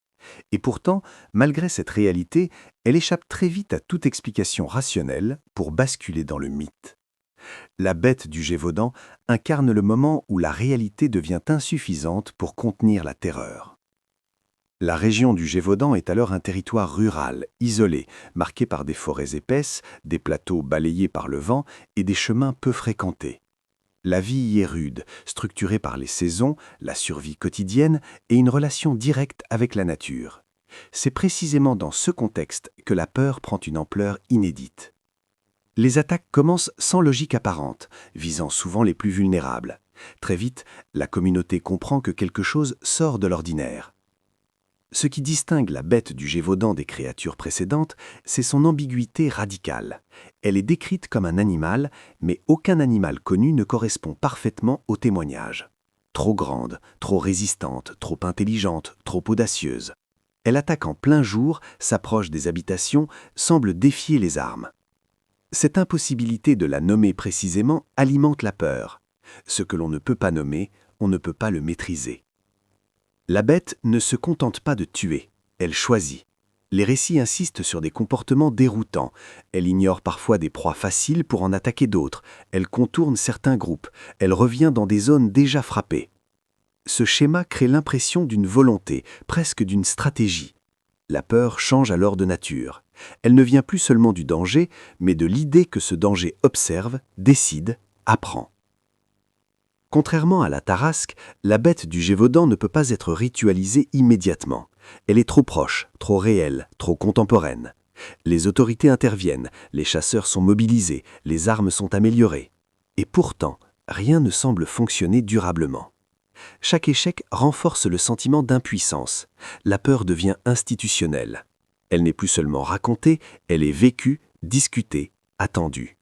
Et pourtant, malgré cette réalité, elle échappe très vite à toute explication rationnelle pour basculer dans le mythe. La bête du Gévaudan incarne le moment où la réalité devient insuffisante pour contenir la terreur. La région du Gévaudan est alors un territoire rural, isolé, marqué par des forêts épaisses, des plateaux balayés par le vent et des chemins peu fréquentés. La vie y est rude, structurée par les saisons, la survie quotidienne et une relation directe avec la nature. C'est précisément dans ce contexte que la peur prend une ampleur inédite. Les attaques commencent sans logique apparente, visant souvent les plus vulnérables. Très vite, la communauté comprend que quelque chose sort de l'ordinaire. Ce qui distingue la bête du Gévaudan des créatures précédentes, c'est son ambiguïté radicale. Elle est décrite comme un animal, mais aucun animal connu ne correspond parfaitement au témoignage. Trop grande, trop résistante, trop intelligente, trop audacieuse. Elle attaque en plein jour, s'approche des habitations, semble défier les armes. Cette impossibilité de la nommer précisément alimente la peur. Ce que l'on ne peut pas nommer, on ne peut pas le maîtriser. La bête ne se contente pas de tuer, elle choisit. Les récits insistent sur des comportements déroutants. Elle ignore parfois des proies faciles pour en attaquer d'autres. Elle contourne certains groupes. Elle revient dans des zones déjà frappées. Ce schéma crée l'impression d'une volonté, presque d'une stratégie. La peur change alors de nature. Elle ne vient plus seulement du danger, mais de l'idée que ce danger observe, décide, apprend. Contrairement à la tarasque, la bête du Gévaudan ne peut pas être ritualisée immédiatement. Elle est trop proche, trop réelle, trop contemporaine. Les autorités interviennent, les chasseurs sont mobilisés, les armes sont améliorées. Et pourtant, rien ne semble fonctionner durablement. Chaque échec renforce le sentiment d'impuissance. La peur devient institutionnelle. Elle n'est plus seulement racontée, elle est vécue, discutée, attendue.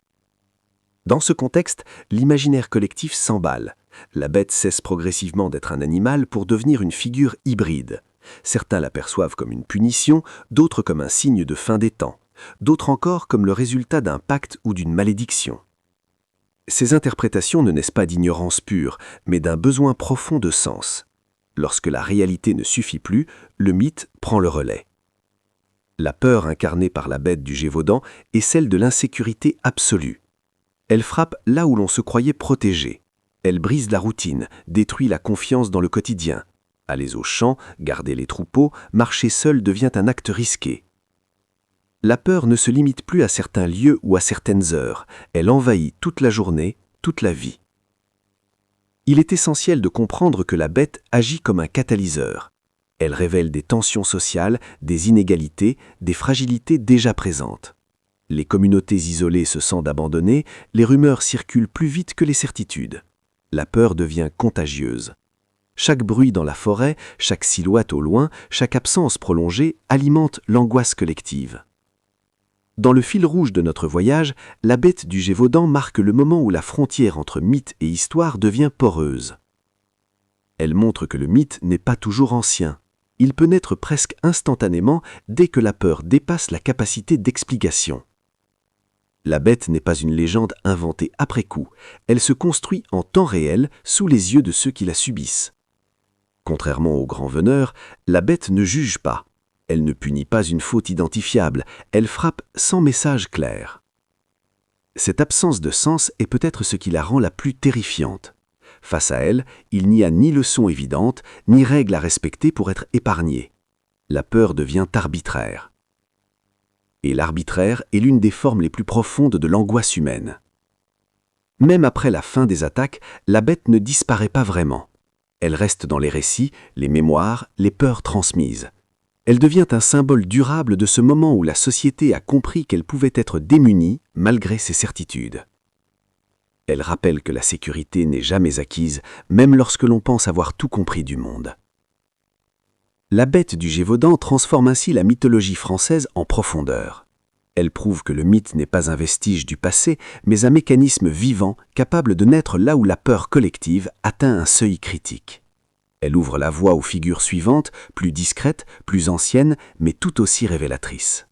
Dans ce contexte, l'imaginaire collectif s'emballe. La bête cesse progressivement d'être un animal pour devenir une figure hybride. Certains l'aperçoivent comme une punition, d'autres comme un signe de fin des temps, d'autres encore comme le résultat d'un pacte ou d'une malédiction. Ces interprétations ne naissent pas d'ignorance pure, mais d'un besoin profond de sens. Lorsque la réalité ne suffit plus, le mythe prend le relais. La peur incarnée par la bête du Gévaudan est celle de l'insécurité absolue. Elle frappe là où l'on se croyait protégé. Elle brise la routine, détruit la confiance dans le quotidien. Aller aux champs, garder les troupeaux, marcher seul devient un acte risqué. La peur ne se limite plus à certains lieux ou à certaines heures. Elle envahit toute la journée, toute la vie. Il est essentiel de comprendre que la bête agit comme un catalyseur. Elle révèle des tensions sociales, des inégalités, des fragilités déjà présentes. Les communautés isolées se sentent abandonnées, les rumeurs circulent plus vite que les certitudes. La peur devient contagieuse. Chaque bruit dans la forêt, chaque silhouette au loin, chaque absence prolongée alimente l'angoisse collective. Dans le fil rouge de notre voyage, la bête du Gévaudan marque le moment où la frontière entre mythe et histoire devient poreuse. Elle montre que le mythe n'est pas toujours ancien. Il peut naître presque instantanément dès que la peur dépasse la capacité d'explication. La bête n'est pas une légende inventée après coup, elle se construit en temps réel sous les yeux de ceux qui la subissent. Contrairement aux grands veneurs, la bête ne juge pas. Elle ne punit pas une faute identifiable, elle frappe sans message clair. Cette absence de sens est peut-être ce qui la rend la plus terrifiante. Face à elle, il n'y a ni leçon évidente, ni règle à respecter pour être épargné. La peur devient arbitraire. Et l'arbitraire est l'une des formes les plus profondes de l'angoisse humaine. Même après la fin des attaques, la bête ne disparaît pas vraiment. Elle reste dans les récits, les mémoires, les peurs transmises. Elle devient un symbole durable de ce moment où la société a compris qu'elle pouvait être démunie malgré ses certitudes. Elle rappelle que la sécurité n'est jamais acquise, même lorsque l'on pense avoir tout compris du monde. La bête du Gévaudan transforme ainsi la mythologie française en profondeur. Elle prouve que le mythe n'est pas un vestige du passé, mais un mécanisme vivant capable de naître là où la peur collective atteint un seuil critique. Elle ouvre la voie aux figures suivantes, plus discrètes, plus anciennes, mais tout aussi révélatrices.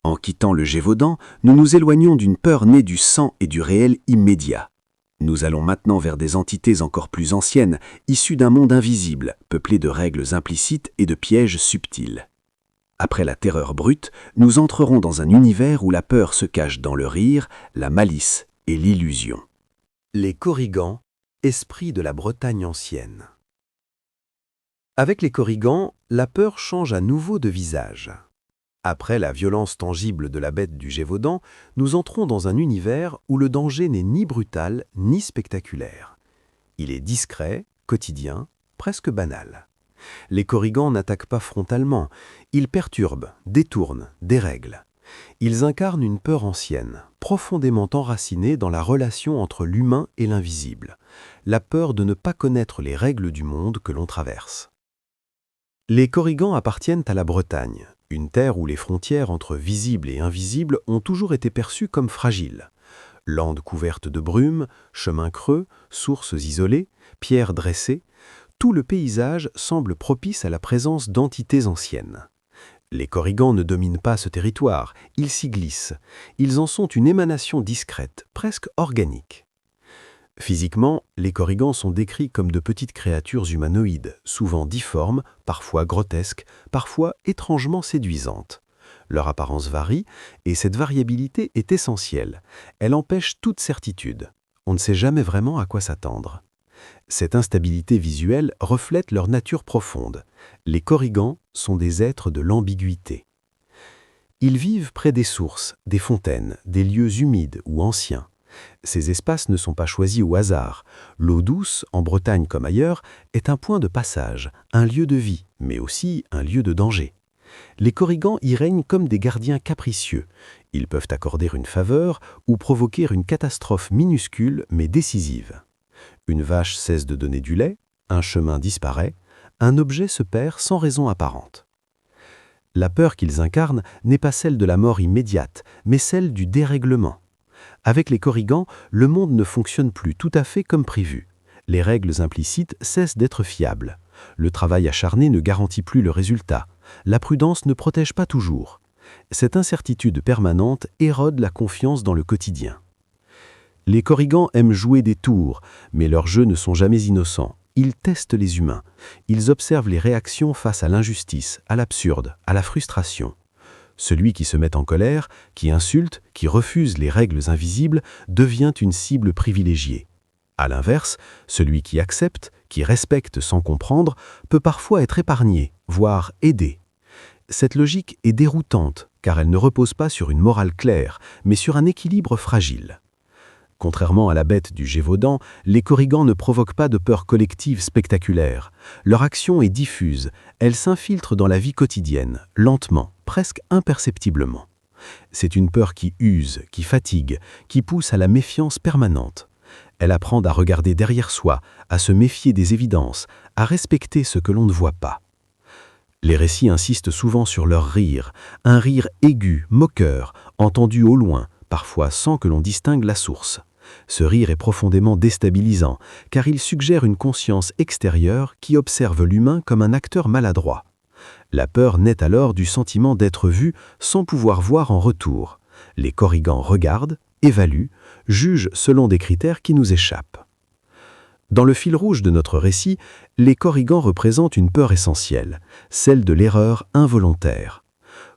En quittant le Gévaudan, nous nous éloignons d'une peur née du sang et du réel immédiat. Nous allons maintenant vers des entités encore plus anciennes, issues d'un monde invisible, peuplé de règles implicites et de pièges subtils. Après la terreur brute, nous entrerons dans un univers où la peur se cache dans le rire, la malice et l'illusion. Les Korrigans, esprits de la Bretagne ancienne. Avec les Korrigans, la peur change à nouveau de visage. Après la violence tangible de la bête du Gévaudan, nous entrons dans un univers où le danger n'est ni brutal ni spectaculaire. Il est discret, quotidien, presque banal. Les Korrigans n'attaquent pas frontalement, ils perturbent, détournent, dérèglent. Ils incarnent une peur ancienne, profondément enracinée dans la relation entre l'humain et l'invisible, la peur de ne pas connaître les règles du monde que l'on traverse. Les Korrigans appartiennent à la Bretagne, une terre où les frontières entre visible et invisible ont toujours été perçues comme fragiles. Landes couvertes de brume, chemins creux, sources isolées, pierres dressées, tout le paysage semble propice à la présence d'entités anciennes. Les Korrigans ne dominent pas ce territoire, ils s'y glissent. Ils en sont une émanation discrète, presque organique. Physiquement, les Korrigans sont décrits comme de petites créatures humanoïdes, souvent difformes, parfois grotesques, parfois étrangement séduisantes. Leur apparence varie, et cette variabilité est essentielle. Elle empêche toute certitude. On ne sait jamais vraiment à quoi s'attendre. Cette instabilité visuelle reflète leur nature profonde. Les Korrigans sont des êtres de l'ambiguïté. Ils vivent près des sources, des fontaines, des lieux humides ou anciens. Ces espaces ne sont pas choisis au hasard. L'eau douce, en Bretagne comme ailleurs, est un point de passage, un lieu de vie, mais aussi un lieu de danger. Les Korrigans y règnent comme des gardiens capricieux. Ils peuvent accorder une faveur ou provoquer une catastrophe minuscule mais décisive. Une vache cesse de donner du lait, un chemin disparaît, un objet se perd sans raison apparente. La peur qu'ils incarnent n'est pas celle de la mort immédiate, mais celle du dérèglement. Avec les Korrigans, le monde ne fonctionne plus tout à fait comme prévu. Les règles implicites cessent d'être fiables. Le travail acharné ne garantit plus le résultat. La prudence ne protège pas toujours. Cette incertitude permanente érode la confiance dans le quotidien. Les Korrigans aiment jouer des tours, mais leurs jeux ne sont jamais innocents. Ils testent les humains. Ils observent les réactions face à l'injustice, à l'absurde, à la frustration. Celui qui se met en colère, qui insulte, qui refuse les règles invisibles, devient une cible privilégiée. À l'inverse, celui qui accepte, qui respecte sans comprendre, peut parfois être épargné, voire aidé. Cette logique est déroutante, car elle ne repose pas sur une morale claire, mais sur un équilibre fragile. Contrairement à la bête du Gévaudan, les Korrigans ne provoquent pas de peur collective spectaculaire. Leur action est diffuse, elle s'infiltre dans la vie quotidienne, lentement, presque imperceptiblement. C'est une peur qui use, qui fatigue, qui pousse à la méfiance permanente. Elle apprend à regarder derrière soi, à se méfier des évidences, à respecter ce que l'on ne voit pas. Les récits insistent souvent sur leur rire, un rire aigu, moqueur, entendu au loin, parfois sans que l'on distingue la source. Ce rire est profondément déstabilisant, car il suggère une conscience extérieure qui observe l'humain comme un acteur maladroit. La peur naît alors du sentiment d'être vu sans pouvoir voir en retour. Les Korrigans regardent, évaluent, jugent selon des critères qui nous échappent. Dans le fil rouge de notre récit, les Korrigans représentent une peur essentielle, celle de l'erreur involontaire.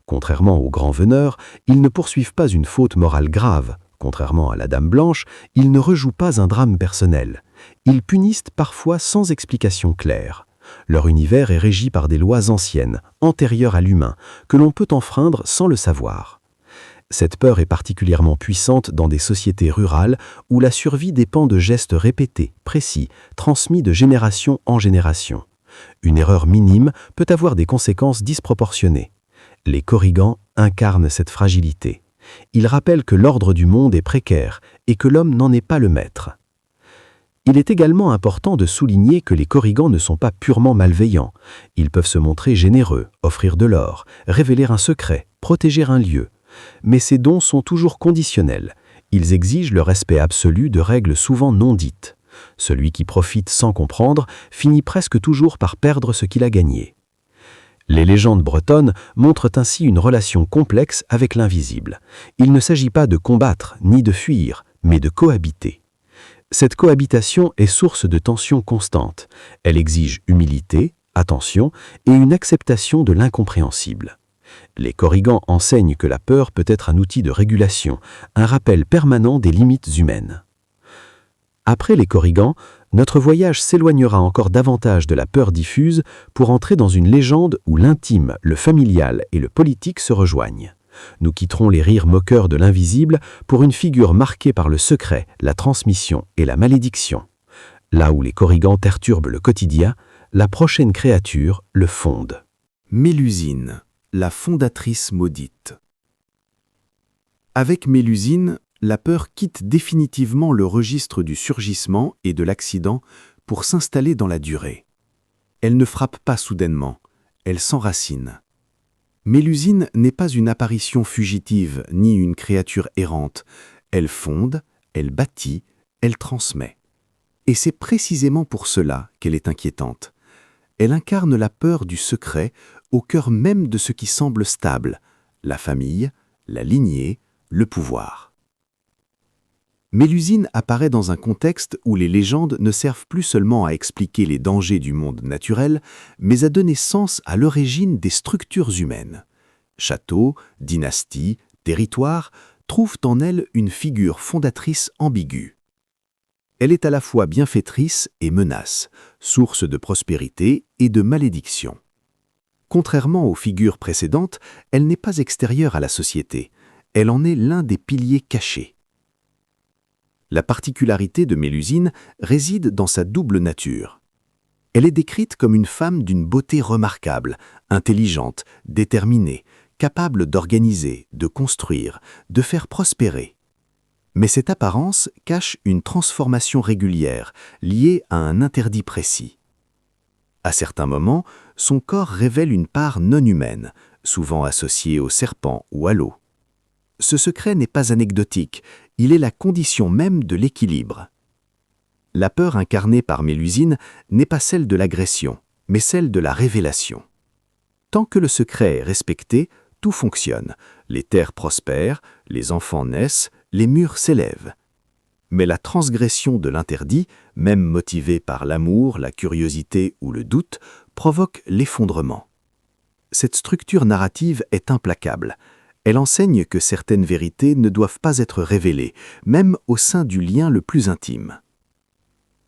Contrairement aux grands veneurs, ils ne poursuivent pas une faute morale grave. Contrairement à la Dame Blanche, ils ne rejouent pas un drame personnel. Ils punissent parfois sans explication claire. Leur univers est régi par des lois anciennes, antérieures à l'humain, que l'on peut enfreindre sans le savoir. Cette peur est particulièrement puissante dans des sociétés rurales où la survie dépend de gestes répétés, précis, transmis de génération en génération. Une erreur minime peut avoir des conséquences disproportionnées. Les Korrigans incarnent cette fragilité. Ils rappellent que l'ordre du monde est précaire et que l'homme n'en est pas le maître. Il est également important de souligner que les Korrigans ne sont pas purement malveillants. Ils peuvent se montrer généreux, offrir de l'or, révéler un secret, protéger un lieu. Mais ces dons sont toujours conditionnels. Ils exigent le respect absolu de règles souvent non dites. Celui qui profite sans comprendre finit presque toujours par perdre ce qu'il a gagné. Les légendes bretonnes montrent ainsi une relation complexe avec l'invisible. Il ne s'agit pas de combattre ni de fuir, mais de cohabiter. Cette cohabitation est source de tensions constantes. Elle exige humilité, attention et une acceptation de l'incompréhensible. Les Korrigans enseignent que la peur peut être un outil de régulation, un rappel permanent des limites humaines. Après les Korrigans, Notre voyage s'éloignera encore davantage de la peur diffuse pour entrer dans une légende où l'intime, le familial et le politique se rejoignent. Nous quitterons les rires moqueurs de l'invisible pour une figure marquée par le secret, la transmission et la malédiction. Là où les Korrigans perturbent le quotidien, la prochaine créature le fonde. Mélusine, la fondatrice maudite. Avec Mélusine, la peur quitte définitivement le registre du surgissement et de l'accident pour s'installer dans la durée. Elle ne frappe pas soudainement, elle s'enracine. Mélusine n'est pas une apparition fugitive ni une créature errante. Elle fonde, elle bâtit, elle transmet. Et c'est précisément pour cela qu'elle est inquiétante. Elle incarne la peur du secret au cœur même de ce qui semble stable, la famille, la lignée, le pouvoir. Mélusine apparaît dans un contexte où les légendes ne servent plus seulement à expliquer les dangers du monde naturel, mais à donner sens à l'origine des structures humaines. Châteaux, dynasties, territoires trouvent en elle une figure fondatrice ambiguë. Elle est à la fois bienfaitrice et menace, source de prospérité et de malédiction. Contrairement aux figures précédentes, elle n'est pas extérieure à la société. Elle en est l'un des piliers cachés. La particularité de Mélusine réside dans sa double nature. Elle est décrite comme une femme d'une beauté remarquable, intelligente, déterminée, capable d'organiser, de construire, de faire prospérer. Mais cette apparence cache une transformation régulière, liée à un interdit précis. À certains moments, son corps révèle une part non humaine, souvent associée au serpent ou à l'eau. Ce secret n'est pas anecdotique, il est la condition même de l'équilibre. La peur incarnée par Mélusine n'est pas celle de l'agression, mais celle de la révélation. Tant que le secret est respecté, tout fonctionne. Les terres prospèrent, les enfants naissent, les murs s'élèvent. Mais la transgression de l'interdit, même motivée par l'amour, la curiosité ou le doute, provoque l'effondrement. Cette structure narrative est implacable. Elle enseigne que certaines vérités ne doivent pas être révélées, même au sein du lien le plus intime.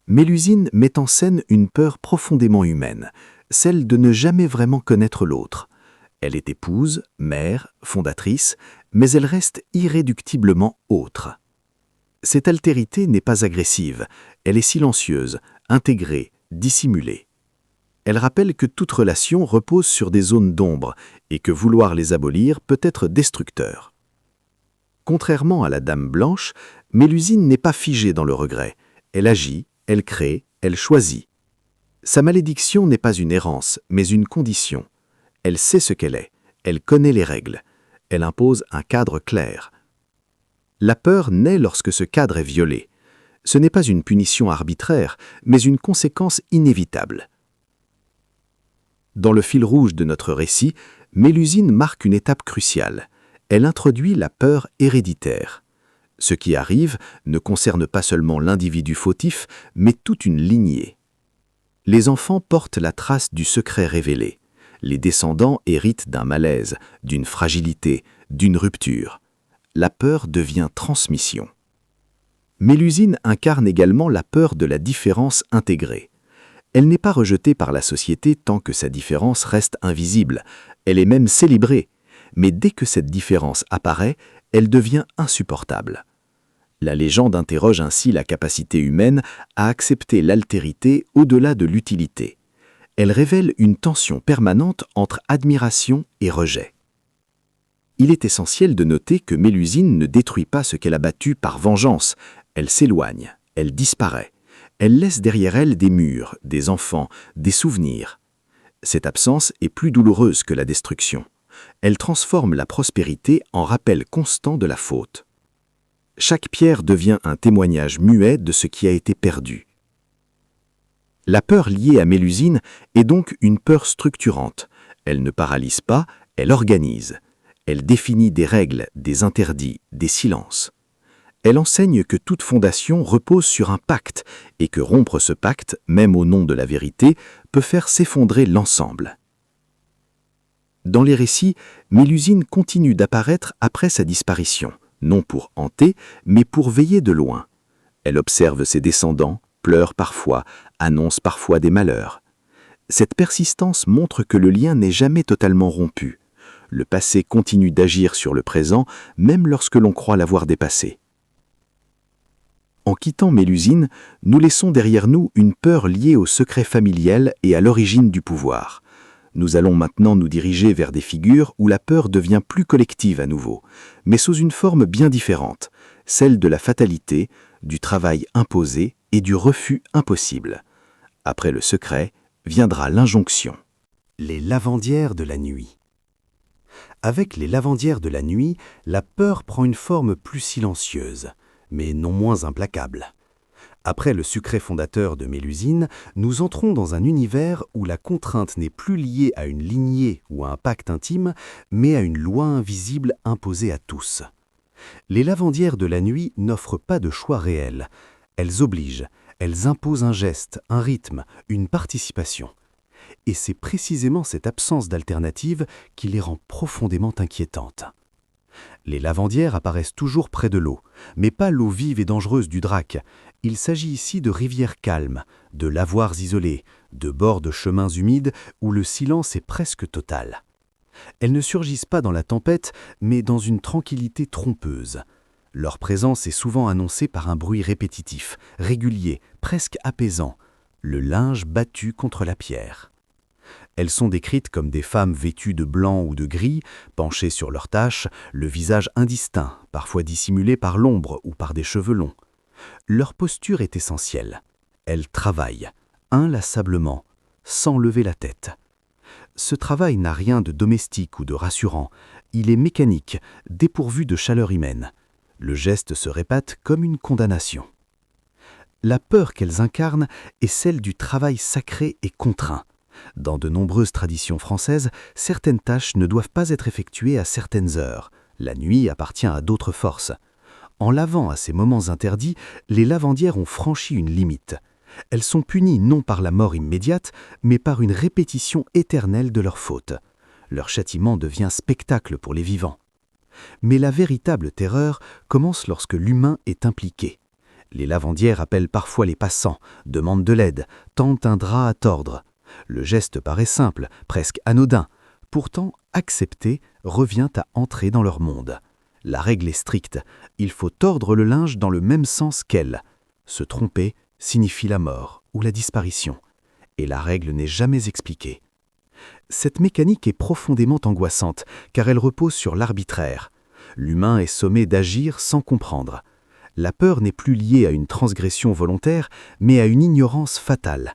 Mélusine met en scène une peur profondément humaine, celle de ne jamais vraiment connaître l'autre. Elle est épouse, mère, fondatrice, mais elle reste irréductiblement autre. Cette altérité n'est pas agressive, elle est silencieuse, intégrée, dissimulée. Elle rappelle que toute relation repose sur des zones d'ombre et que vouloir les abolir peut être destructeur. Contrairement à la Dame Blanche, Mélusine n'est pas figée dans le regret. Elle agit, elle crée, elle choisit. Sa malédiction n'est pas une errance, mais une condition. Elle sait ce qu'elle est, elle connaît les règles, elle impose un cadre clair. La peur naît lorsque ce cadre est violé. Ce n'est pas une punition arbitraire, mais une conséquence inévitable. Dans le fil rouge de notre récit, Mélusine marque une étape cruciale. Elle introduit la peur héréditaire. Ce qui arrive ne concerne pas seulement l'individu fautif, mais toute une lignée. Les enfants portent la trace du secret révélé. Les descendants héritent d'un malaise, d'une fragilité, d'une rupture. La peur devient transmission. Mélusine incarne également la peur de la différence intégrée. Elle n'est pas rejetée par la société tant que sa différence reste invisible, elle est même célébrée. Mais dès que cette différence apparaît, elle devient insupportable. La légende interroge ainsi la capacité humaine à accepter l'altérité au-delà de l'utilité. Elle révèle une tension permanente entre admiration et rejet. Il est essentiel de noter que Mélusine ne détruit pas ce qu'elle a battu par vengeance. Elle s'éloigne, elle disparaît. Elle laisse derrière elle des murs, des enfants, des souvenirs. Cette absence est plus douloureuse que la destruction. Elle transforme la prospérité en rappel constant de la faute. Chaque pierre devient un témoignage muet de ce qui a été perdu. La peur liée à Mélusine est donc une peur structurante. Elle ne paralyse pas, elle organise. Elle définit des règles, des interdits, des silences. Elle enseigne que toute fondation repose sur un pacte et que rompre ce pacte, même au nom de la vérité, peut faire s'effondrer l'ensemble. Dans les récits, Mélusine continue d'apparaître après sa disparition, non pour hanter, mais pour veiller de loin. Elle observe ses descendants, pleurent parfois, annoncent parfois des malheurs. Cette persistance montre que le lien n'est jamais totalement rompu. Le passé continue d'agir sur le présent, même lorsque l'on croit l'avoir dépassé. En quittant Mélusine, nous laissons derrière nous une peur liée au secret familial et à l'origine du pouvoir. Nous allons maintenant nous diriger vers des figures où la peur devient plus collective à nouveau, mais sous une forme bien différente, celle de la fatalité, du travail imposé et du refus impossible. Après le secret, viendra l'injonction. Les lavandières de la nuit. Avec les lavandières de la nuit, la peur prend une forme plus silencieuse, mais non moins implacable. Après le sucré fondateur de Mélusine, nous entrons dans un univers où la contrainte n'est plus liée à une lignée ou à un pacte intime, mais à une loi invisible imposée à tous. Les lavandières de la nuit n'offrent pas de choix réel. Elles obligent, elles imposent un geste, un rythme, une participation. Et c'est précisément cette absence d'alternative qui les rend profondément inquiétantes. Les lavandières apparaissent toujours près de l'eau, mais pas l'eau vive et dangereuse du Drac. Il s'agit ici de rivières calmes, de lavoirs isolés, de bords de chemins humides où le silence est presque total. Elles ne surgissent pas dans la tempête, mais dans une tranquillité trompeuse. Leur présence est souvent annoncée par un bruit répétitif, régulier, presque apaisant, le linge battu contre la pierre. Elles sont décrites comme des femmes vêtues de blanc ou de gris, penchées sur leurs tâches, le visage indistinct, parfois dissimulé par l'ombre ou par des cheveux longs. Leur posture est essentielle. Elles travaillent, inlassablement, sans lever la tête. Ce travail n'a rien de domestique ou de rassurant. Il est mécanique, dépourvu de chaleur humaine. Le geste se répète comme une condamnation. La peur qu'elles incarnent est celle du travail sacré et contraint. Dans de nombreuses traditions françaises, certaines tâches ne doivent pas être effectuées à certaines heures. La nuit appartient à d'autres forces. En lavant à ces moments interdits, les lavandières ont franchi une limite. Elles sont punies non par la mort immédiate, mais par une répétition éternelle de leurs fautes. Leur châtiment devient spectacle pour les vivants. Mais la véritable terreur commence lorsque l'humain est impliqué. Les lavandières appellent parfois les passants, demandent de l'aide, tendent un drap à tordre. Le geste paraît simple, presque anodin. Pourtant, accepter revient à entrer dans leur monde. La règle est stricte. Il faut tordre le linge dans le même sens qu'elle. Se tromper signifie la mort ou la disparition. Et la règle n'est jamais expliquée. Cette mécanique est profondément angoissante, car elle repose sur l'arbitraire. L'humain est sommé d'agir sans comprendre. La peur n'est plus liée à une transgression volontaire, mais à une ignorance fatale.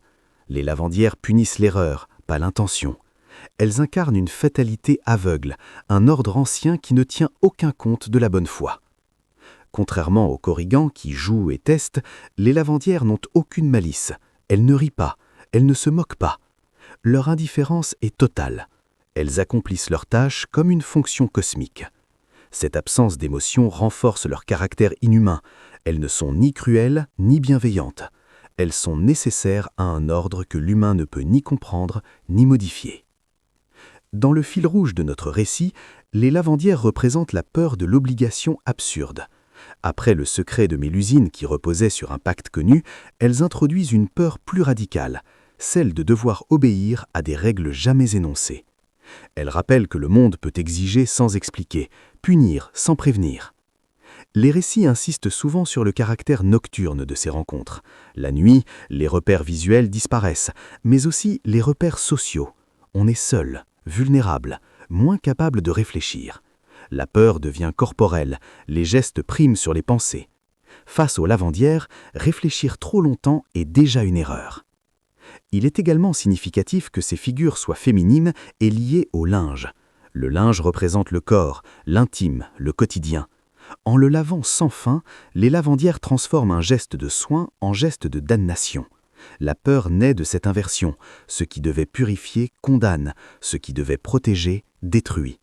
Les lavandières punissent l'erreur, pas l'intention. Elles incarnent une fatalité aveugle, un ordre ancien qui ne tient aucun compte de la bonne foi. Contrairement aux corrigans qui jouent et testent, les lavandières n'ont aucune malice. Elles ne rient pas, elles ne se moquent pas. Leur indifférence est totale. Elles accomplissent leur tâche comme une fonction cosmique. Cette absence d'émotion renforce leur caractère inhumain. Elles ne sont ni cruelles ni bienveillantes. Elles sont nécessaires à un ordre que l'humain ne peut ni comprendre ni modifier. Dans le fil rouge de notre récit, les lavandières représentent la peur de l'obligation absurde. Après le secret de Mélusine qui reposait sur un pacte connu, elles introduisent une peur plus radicale, celle de devoir obéir à des règles jamais énoncées. Elles rappellent que le monde peut exiger sans expliquer, punir sans prévenir. Les récits insistent souvent sur le caractère nocturne de ces rencontres. La nuit, les repères visuels disparaissent, mais aussi les repères sociaux. On est seul, vulnérable, moins capable de réfléchir. La peur devient corporelle, les gestes priment sur les pensées. Face aux lavandières, réfléchir trop longtemps est déjà une erreur. Il est également significatif que ces figures soient féminines et liées au linge. Le linge représente le corps, l'intime, le quotidien. En le lavant sans fin, les lavandières transforment un geste de soin en geste de damnation. La peur naît de cette inversion. Ce qui devait purifier condamne, ce qui devait protéger détruit.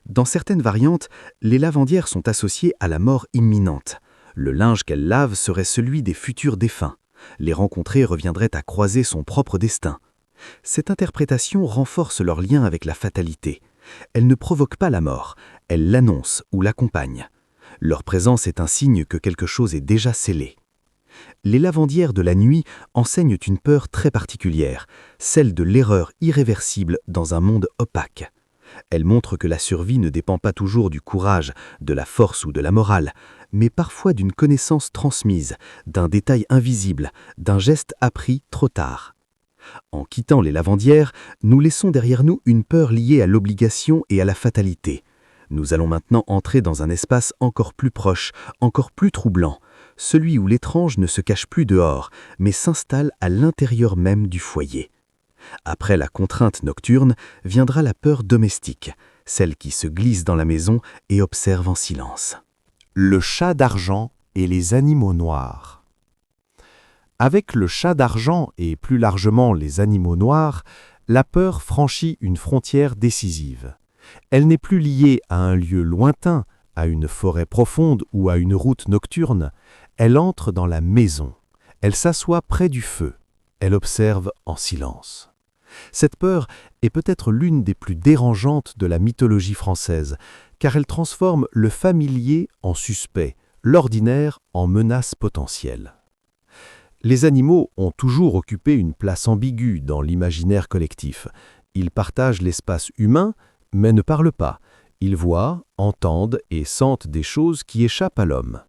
Dans certaines variantes, les lavandières sont associées à la mort imminente. Le linge qu'elles lavent serait celui des futurs défunts. Les rencontrer reviendrait à croiser son propre destin. Cette interprétation renforce leur lien avec la fatalité. Elle ne provoque pas la mort, elle l'annonce ou l'accompagne. Leur présence est un signe que quelque chose est déjà scellé. Les lavandières de la nuit enseignent une peur très particulière, celle de l'erreur irréversible dans un monde opaque. Elles montrent que la survie ne dépend pas toujours du courage, de la force ou de la morale, mais parfois d'une connaissance transmise, d'un détail invisible, d'un geste appris trop tard. En quittant les lavandières, nous laissons derrière nous une peur liée à l'obligation et à la fatalité. Nous allons maintenant entrer dans un espace encore plus proche, encore plus troublant, celui où l'étrange ne se cache plus dehors, mais s'installe à l'intérieur même du foyer. Après la contrainte nocturne, viendra la peur domestique, celle qui se glisse dans la maison et observe en silence. Le chat d'argent et les animaux noirs. Avec le chat d'argent et plus largement les animaux noirs, la peur franchit une frontière décisive. Elle n'est plus liée à un lieu lointain, à une forêt profonde ou à une route nocturne. Elle entre dans la maison. Elle s'assoit près du feu. Elle observe en silence. Cette peur est peut-être l'une des plus dérangeantes de la mythologie française, car elle transforme le familier en suspect, l'ordinaire en menace potentielle. Les animaux ont toujours occupé une place ambiguë dans l'imaginaire collectif. Ils partagent l'espace humain, mais ne parlent pas. Ils voient, entendent et sentent des choses qui échappent à l'homme.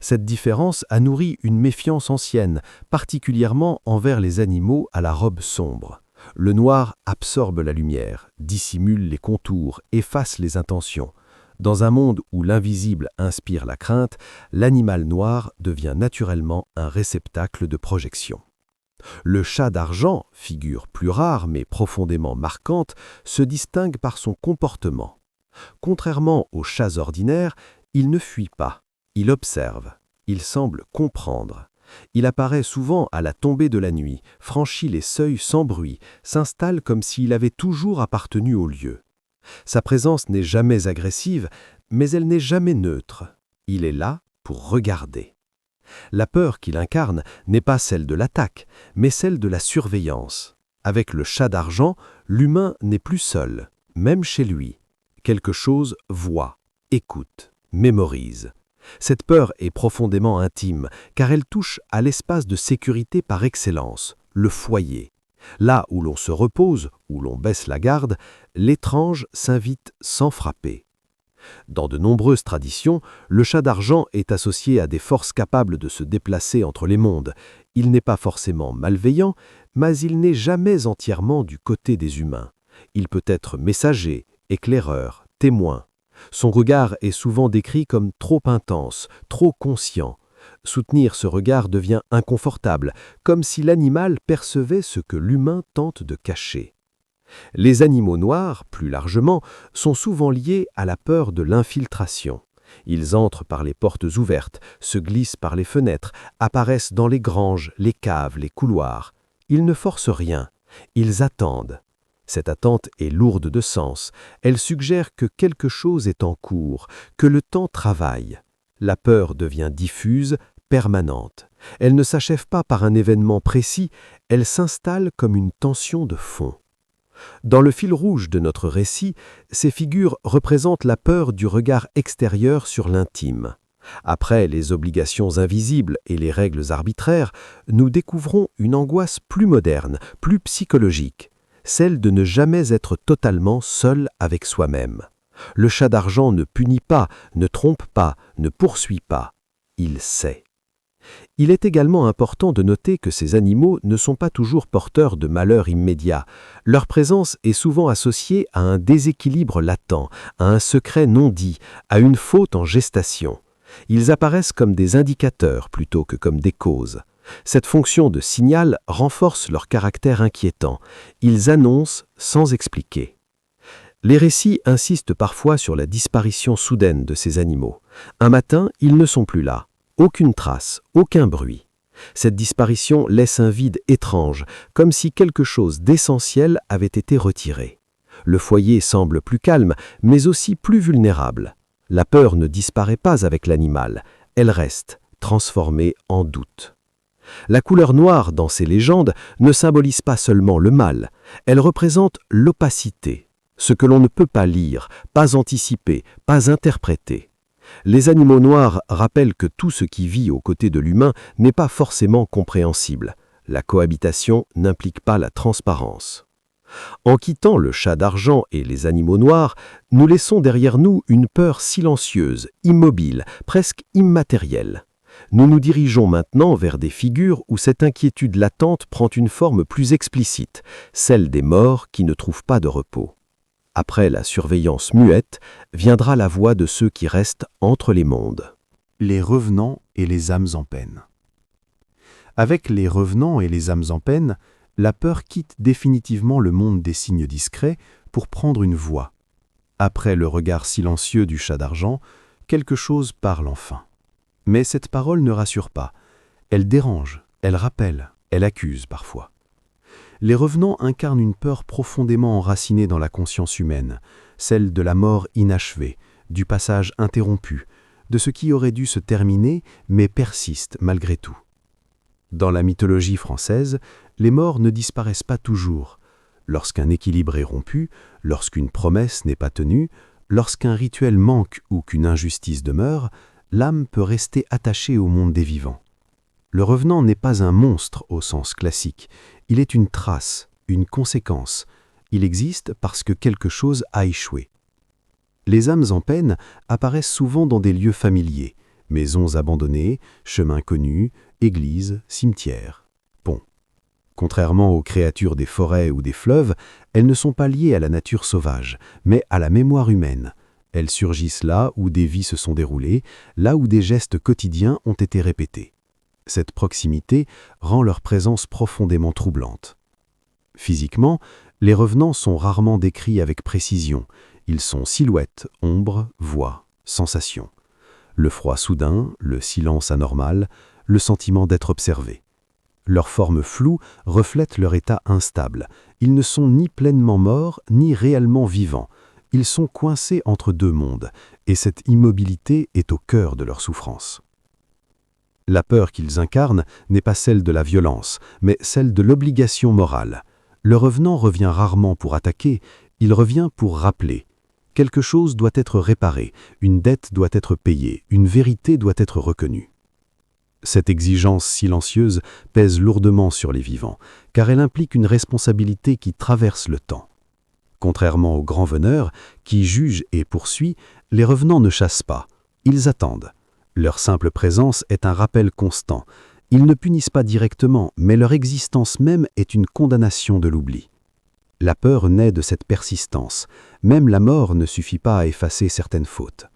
Cette différence a nourri une méfiance ancienne, particulièrement envers les animaux à la robe sombre. Le noir absorbe la lumière, dissimule les contours, efface les intentions. Dans un monde où l'invisible inspire la crainte, l'animal noir devient naturellement un réceptacle de projection. Le chat d'argent, figure plus rare mais profondément marquante, se distingue par son comportement. Contrairement aux chats ordinaires, il ne fuit pas, il observe, il semble comprendre. Il apparaît souvent à la tombée de la nuit, franchit les seuils sans bruit, s'installe comme s'il avait toujours appartenu au lieu. Sa présence n'est jamais agressive, mais elle n'est jamais neutre. Il est là pour regarder. La peur qu'il incarne n'est pas celle de l'attaque, mais celle de la surveillance. Avec le chat d'argent, l'humain n'est plus seul, même chez lui. Quelque chose voit, écoute, mémorise. Cette peur est profondément intime, car elle touche à l'espace de sécurité par excellence, le foyer. Là où l'on se repose, où l'on baisse la garde, l'étrange s'invite sans frapper. Dans de nombreuses traditions, le chat d'argent est associé à des forces capables de se déplacer entre les mondes. Il n'est pas forcément malveillant, mais il n'est jamais entièrement du côté des humains. Il peut être messager, éclaireur, témoin. Son regard est souvent décrit comme trop intense, trop conscient. Soutenir ce regard devient inconfortable, comme si l'animal percevait ce que l'humain tente de cacher. Les animaux noirs, plus largement, sont souvent liés à la peur de l'infiltration. Ils entrent par les portes ouvertes, se glissent par les fenêtres, apparaissent dans les granges, les caves, les couloirs. Ils ne forcent rien, ils attendent. Cette attente est lourde de sens. Elle suggère que quelque chose est en cours, que le temps travaille. La peur devient diffuse, permanente. Elle ne s'achève pas par un événement précis, elle s'installe comme une tension de fond. Dans le fil rouge de notre récit, ces figures représentent la peur du regard extérieur sur l'intime. Après les obligations invisibles et les règles arbitraires, nous découvrons une angoisse plus moderne, plus psychologique, celle de ne jamais être totalement seul avec soi-même. Le chat d'argent ne punit pas, ne trompe pas, ne poursuit pas. Il sait. Il est également important de noter que ces animaux ne sont pas toujours porteurs de malheurs immédiats. Leur présence est souvent associée à un déséquilibre latent, à un secret non dit, à une faute en gestation. Ils apparaissent comme des indicateurs plutôt que comme des causes. Cette fonction de signal renforce leur caractère inquiétant. Ils annoncent sans expliquer. Les récits insistent parfois sur la disparition soudaine de ces animaux. Un matin, ils ne sont plus là. Aucune trace, aucun bruit. Cette disparition laisse un vide étrange, comme si quelque chose d'essentiel avait été retiré. Le foyer semble plus calme, mais aussi plus vulnérable. La peur ne disparaît pas avec l'animal, elle reste, transformée en doute. La couleur noire dans ces légendes ne symbolise pas seulement le mal, elle représente l'opacité, ce que l'on ne peut pas lire, pas anticiper, pas interpréter. Les animaux noirs rappellent que tout ce qui vit aux côtés de l'humain n'est pas forcément compréhensible. La cohabitation n'implique pas la transparence. En quittant le chat d'argent et les animaux noirs, nous laissons derrière nous une peur silencieuse, immobile, presque immatérielle. Nous nous dirigeons maintenant vers des figures où cette inquiétude latente prend une forme plus explicite, celle des morts qui ne trouvent pas de repos. Après la surveillance muette, viendra la voix de ceux qui restent entre les mondes. Les revenants et les âmes en peine. Avec les revenants et les âmes en peine, la peur quitte définitivement le monde des signes discrets pour prendre une voix. Après le regard silencieux du chat d'argent, quelque chose parle enfin. Mais cette parole ne rassure pas. Elle dérange, elle rappelle, elle accuse parfois. Les revenants incarnent une peur profondément enracinée dans la conscience humaine, celle de la mort inachevée, du passage interrompu, de ce qui aurait dû se terminer mais persiste malgré tout. Dans la mythologie française, les morts ne disparaissent pas toujours. Lorsqu'un équilibre est rompu, lorsqu'une promesse n'est pas tenue, lorsqu'un rituel manque ou qu'une injustice demeure, l'âme peut rester attachée au monde des vivants. Le revenant n'est pas un monstre au sens classique, il est une trace, une conséquence. Il existe parce que quelque chose a échoué. Les âmes en peine apparaissent souvent dans des lieux familiers, maisons abandonnées, chemins connus, églises, cimetières, ponts. Contrairement aux créatures des forêts ou des fleuves, elles ne sont pas liées à la nature sauvage, mais à la mémoire humaine. Elles surgissent là où des vies se sont déroulées, là où des gestes quotidiens ont été répétés. Cette proximité rend leur présence profondément troublante. Physiquement, les revenants sont rarement décrits avec précision. Ils sont silhouettes, ombres, voix, sensations. Le froid soudain, le silence anormal, le sentiment d'être observé. Leurs formes floues reflètent leur état instable. Ils ne sont ni pleinement morts, ni réellement vivants. Ils sont coincés entre deux mondes, et cette immobilité est au cœur de leur souffrance. La peur qu'ils incarnent n'est pas celle de la violence, mais celle de l'obligation morale. Le revenant revient rarement pour attaquer, il revient pour rappeler. Quelque chose doit être réparé, une dette doit être payée, une vérité doit être reconnue. Cette exigence silencieuse pèse lourdement sur les vivants, car elle implique une responsabilité qui traverse le temps. Contrairement aux grands veneurs, qui jugent et poursuivent, les revenants ne chassent pas, ils attendent. Leur simple présence est un rappel constant. Ils ne punissent pas directement, mais leur existence même est une condamnation de l'oubli. La peur naît de cette persistance. Même la mort ne suffit pas à effacer certaines fautes.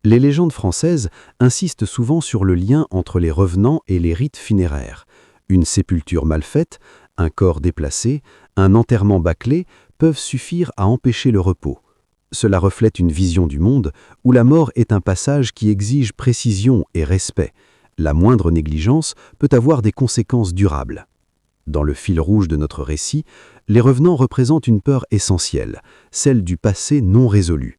Les légendes françaises insistent souvent sur le lien entre les revenants et les rites funéraires. Une sépulture mal faite, un corps déplacé, un enterrement bâclé peuvent suffire à empêcher le repos. Cela reflète une vision du monde où la mort est un passage qui exige précision et respect. La moindre négligence peut avoir des conséquences durables. Dans le fil rouge de notre récit, les revenants représentent une peur essentielle, celle du passé non résolu.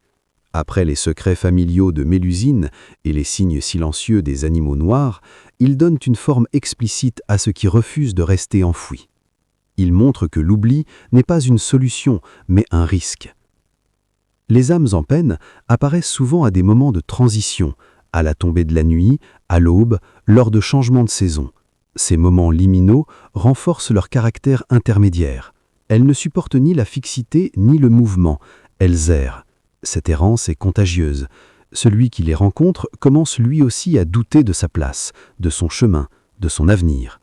Après les secrets familiaux de Mélusine et les signes silencieux des animaux noirs, ils donnent une forme explicite à ce qui refuse de rester enfoui. Ils montrent que l'oubli n'est pas une solution, mais un risque. Les âmes en peine apparaissent souvent à des moments de transition, à la tombée de la nuit, à l'aube, lors de changements de saison. Ces moments liminaux renforcent leur caractère intermédiaire. Elles ne supportent ni la fixité ni le mouvement, elles errent. Cette errance est contagieuse. Celui qui les rencontre commence lui aussi à douter de sa place, de son chemin, de son avenir.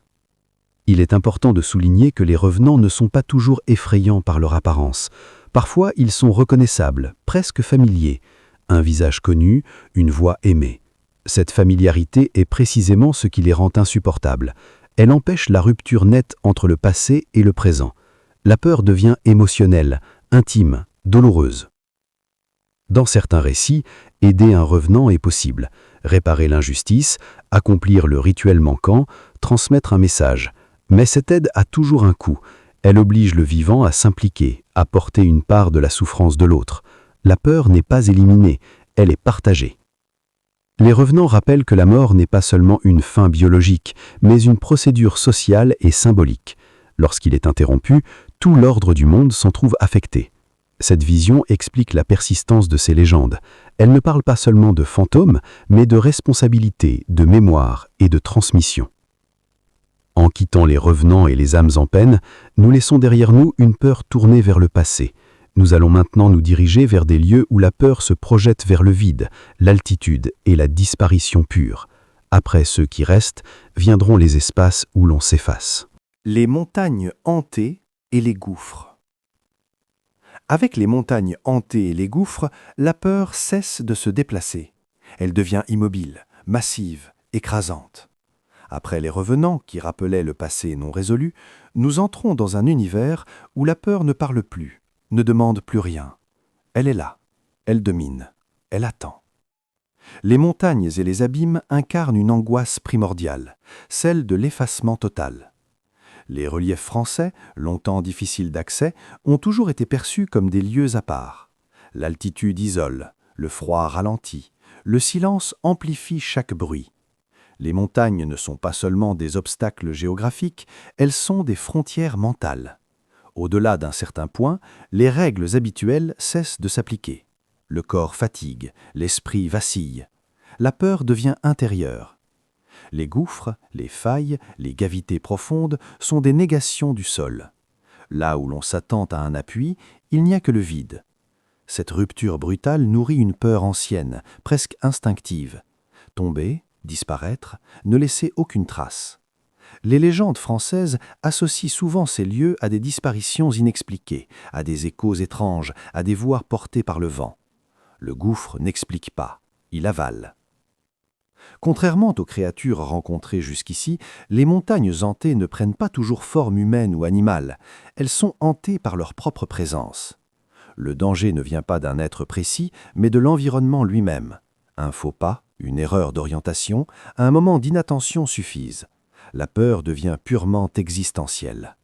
Il est important de souligner que les revenants ne sont pas toujours effrayants par leur apparence. Parfois, ils sont reconnaissables, presque familiers. Un visage connu, une voix aimée. Cette familiarité est précisément ce qui les rend insupportables. Elle empêche la rupture nette entre le passé et le présent. La peur devient émotionnelle, intime, douloureuse. Dans certains récits, aider un revenant est possible. Réparer l'injustice, accomplir le rituel manquant, transmettre un message. Mais cette aide a toujours un coût. Elle oblige le vivant à s'impliquer, à porter une part de la souffrance de l'autre. La peur n'est pas éliminée, elle est partagée. Les revenants rappellent que la mort n'est pas seulement une fin biologique, mais une procédure sociale et symbolique. Lorsqu'il est interrompu, tout l'ordre du monde s'en trouve affecté. Cette vision explique la persistance de ces légendes. Elle ne parle pas seulement de fantômes, mais de responsabilité, de mémoire et de transmission. En quittant les revenants et les âmes en peine, nous laissons derrière nous une peur tournée vers le passé. Nous allons maintenant nous diriger vers des lieux où la peur se projette vers le vide, l'altitude et la disparition pure. Après ceux qui restent, viendront les espaces où l'on s'efface. Les montagnes hantées et les gouffres. Avec les montagnes hantées et les gouffres, la peur cesse de se déplacer. Elle devient immobile, massive, écrasante. Après les revenants qui rappelaient le passé non résolu, nous entrons dans un univers où la peur ne parle plus, ne demande plus rien. Elle est là, elle domine, elle attend. Les montagnes et les abîmes incarnent une angoisse primordiale, celle de l'effacement total. Les reliefs français, longtemps difficiles d'accès, ont toujours été perçus comme des lieux à part. L'altitude isole, le froid ralentit, le silence amplifie chaque bruit. Les montagnes ne sont pas seulement des obstacles géographiques, elles sont des frontières mentales. Au-delà d'un certain point, les règles habituelles cessent de s'appliquer. Le corps fatigue, l'esprit vacille. La peur devient intérieure. Les gouffres, les failles, les cavités profondes sont des négations du sol. Là où l'on s'attend à un appui, il n'y a que le vide. Cette rupture brutale nourrit une peur ancienne, presque instinctive. Tomber, disparaître, ne laisser aucune trace. Les légendes françaises associent souvent ces lieux à des disparitions inexpliquées, à des échos étranges, à des voix portées par le vent. Le gouffre n'explique pas, il avale. Contrairement aux créatures rencontrées jusqu'ici, les montagnes hantées ne prennent pas toujours forme humaine ou animale, elles sont hantées par leur propre présence. Le danger ne vient pas d'un être précis, mais de l'environnement lui-même. Un faux pas, une erreur d'orientation, un moment d'inattention suffisent. La peur devient purement existentielle.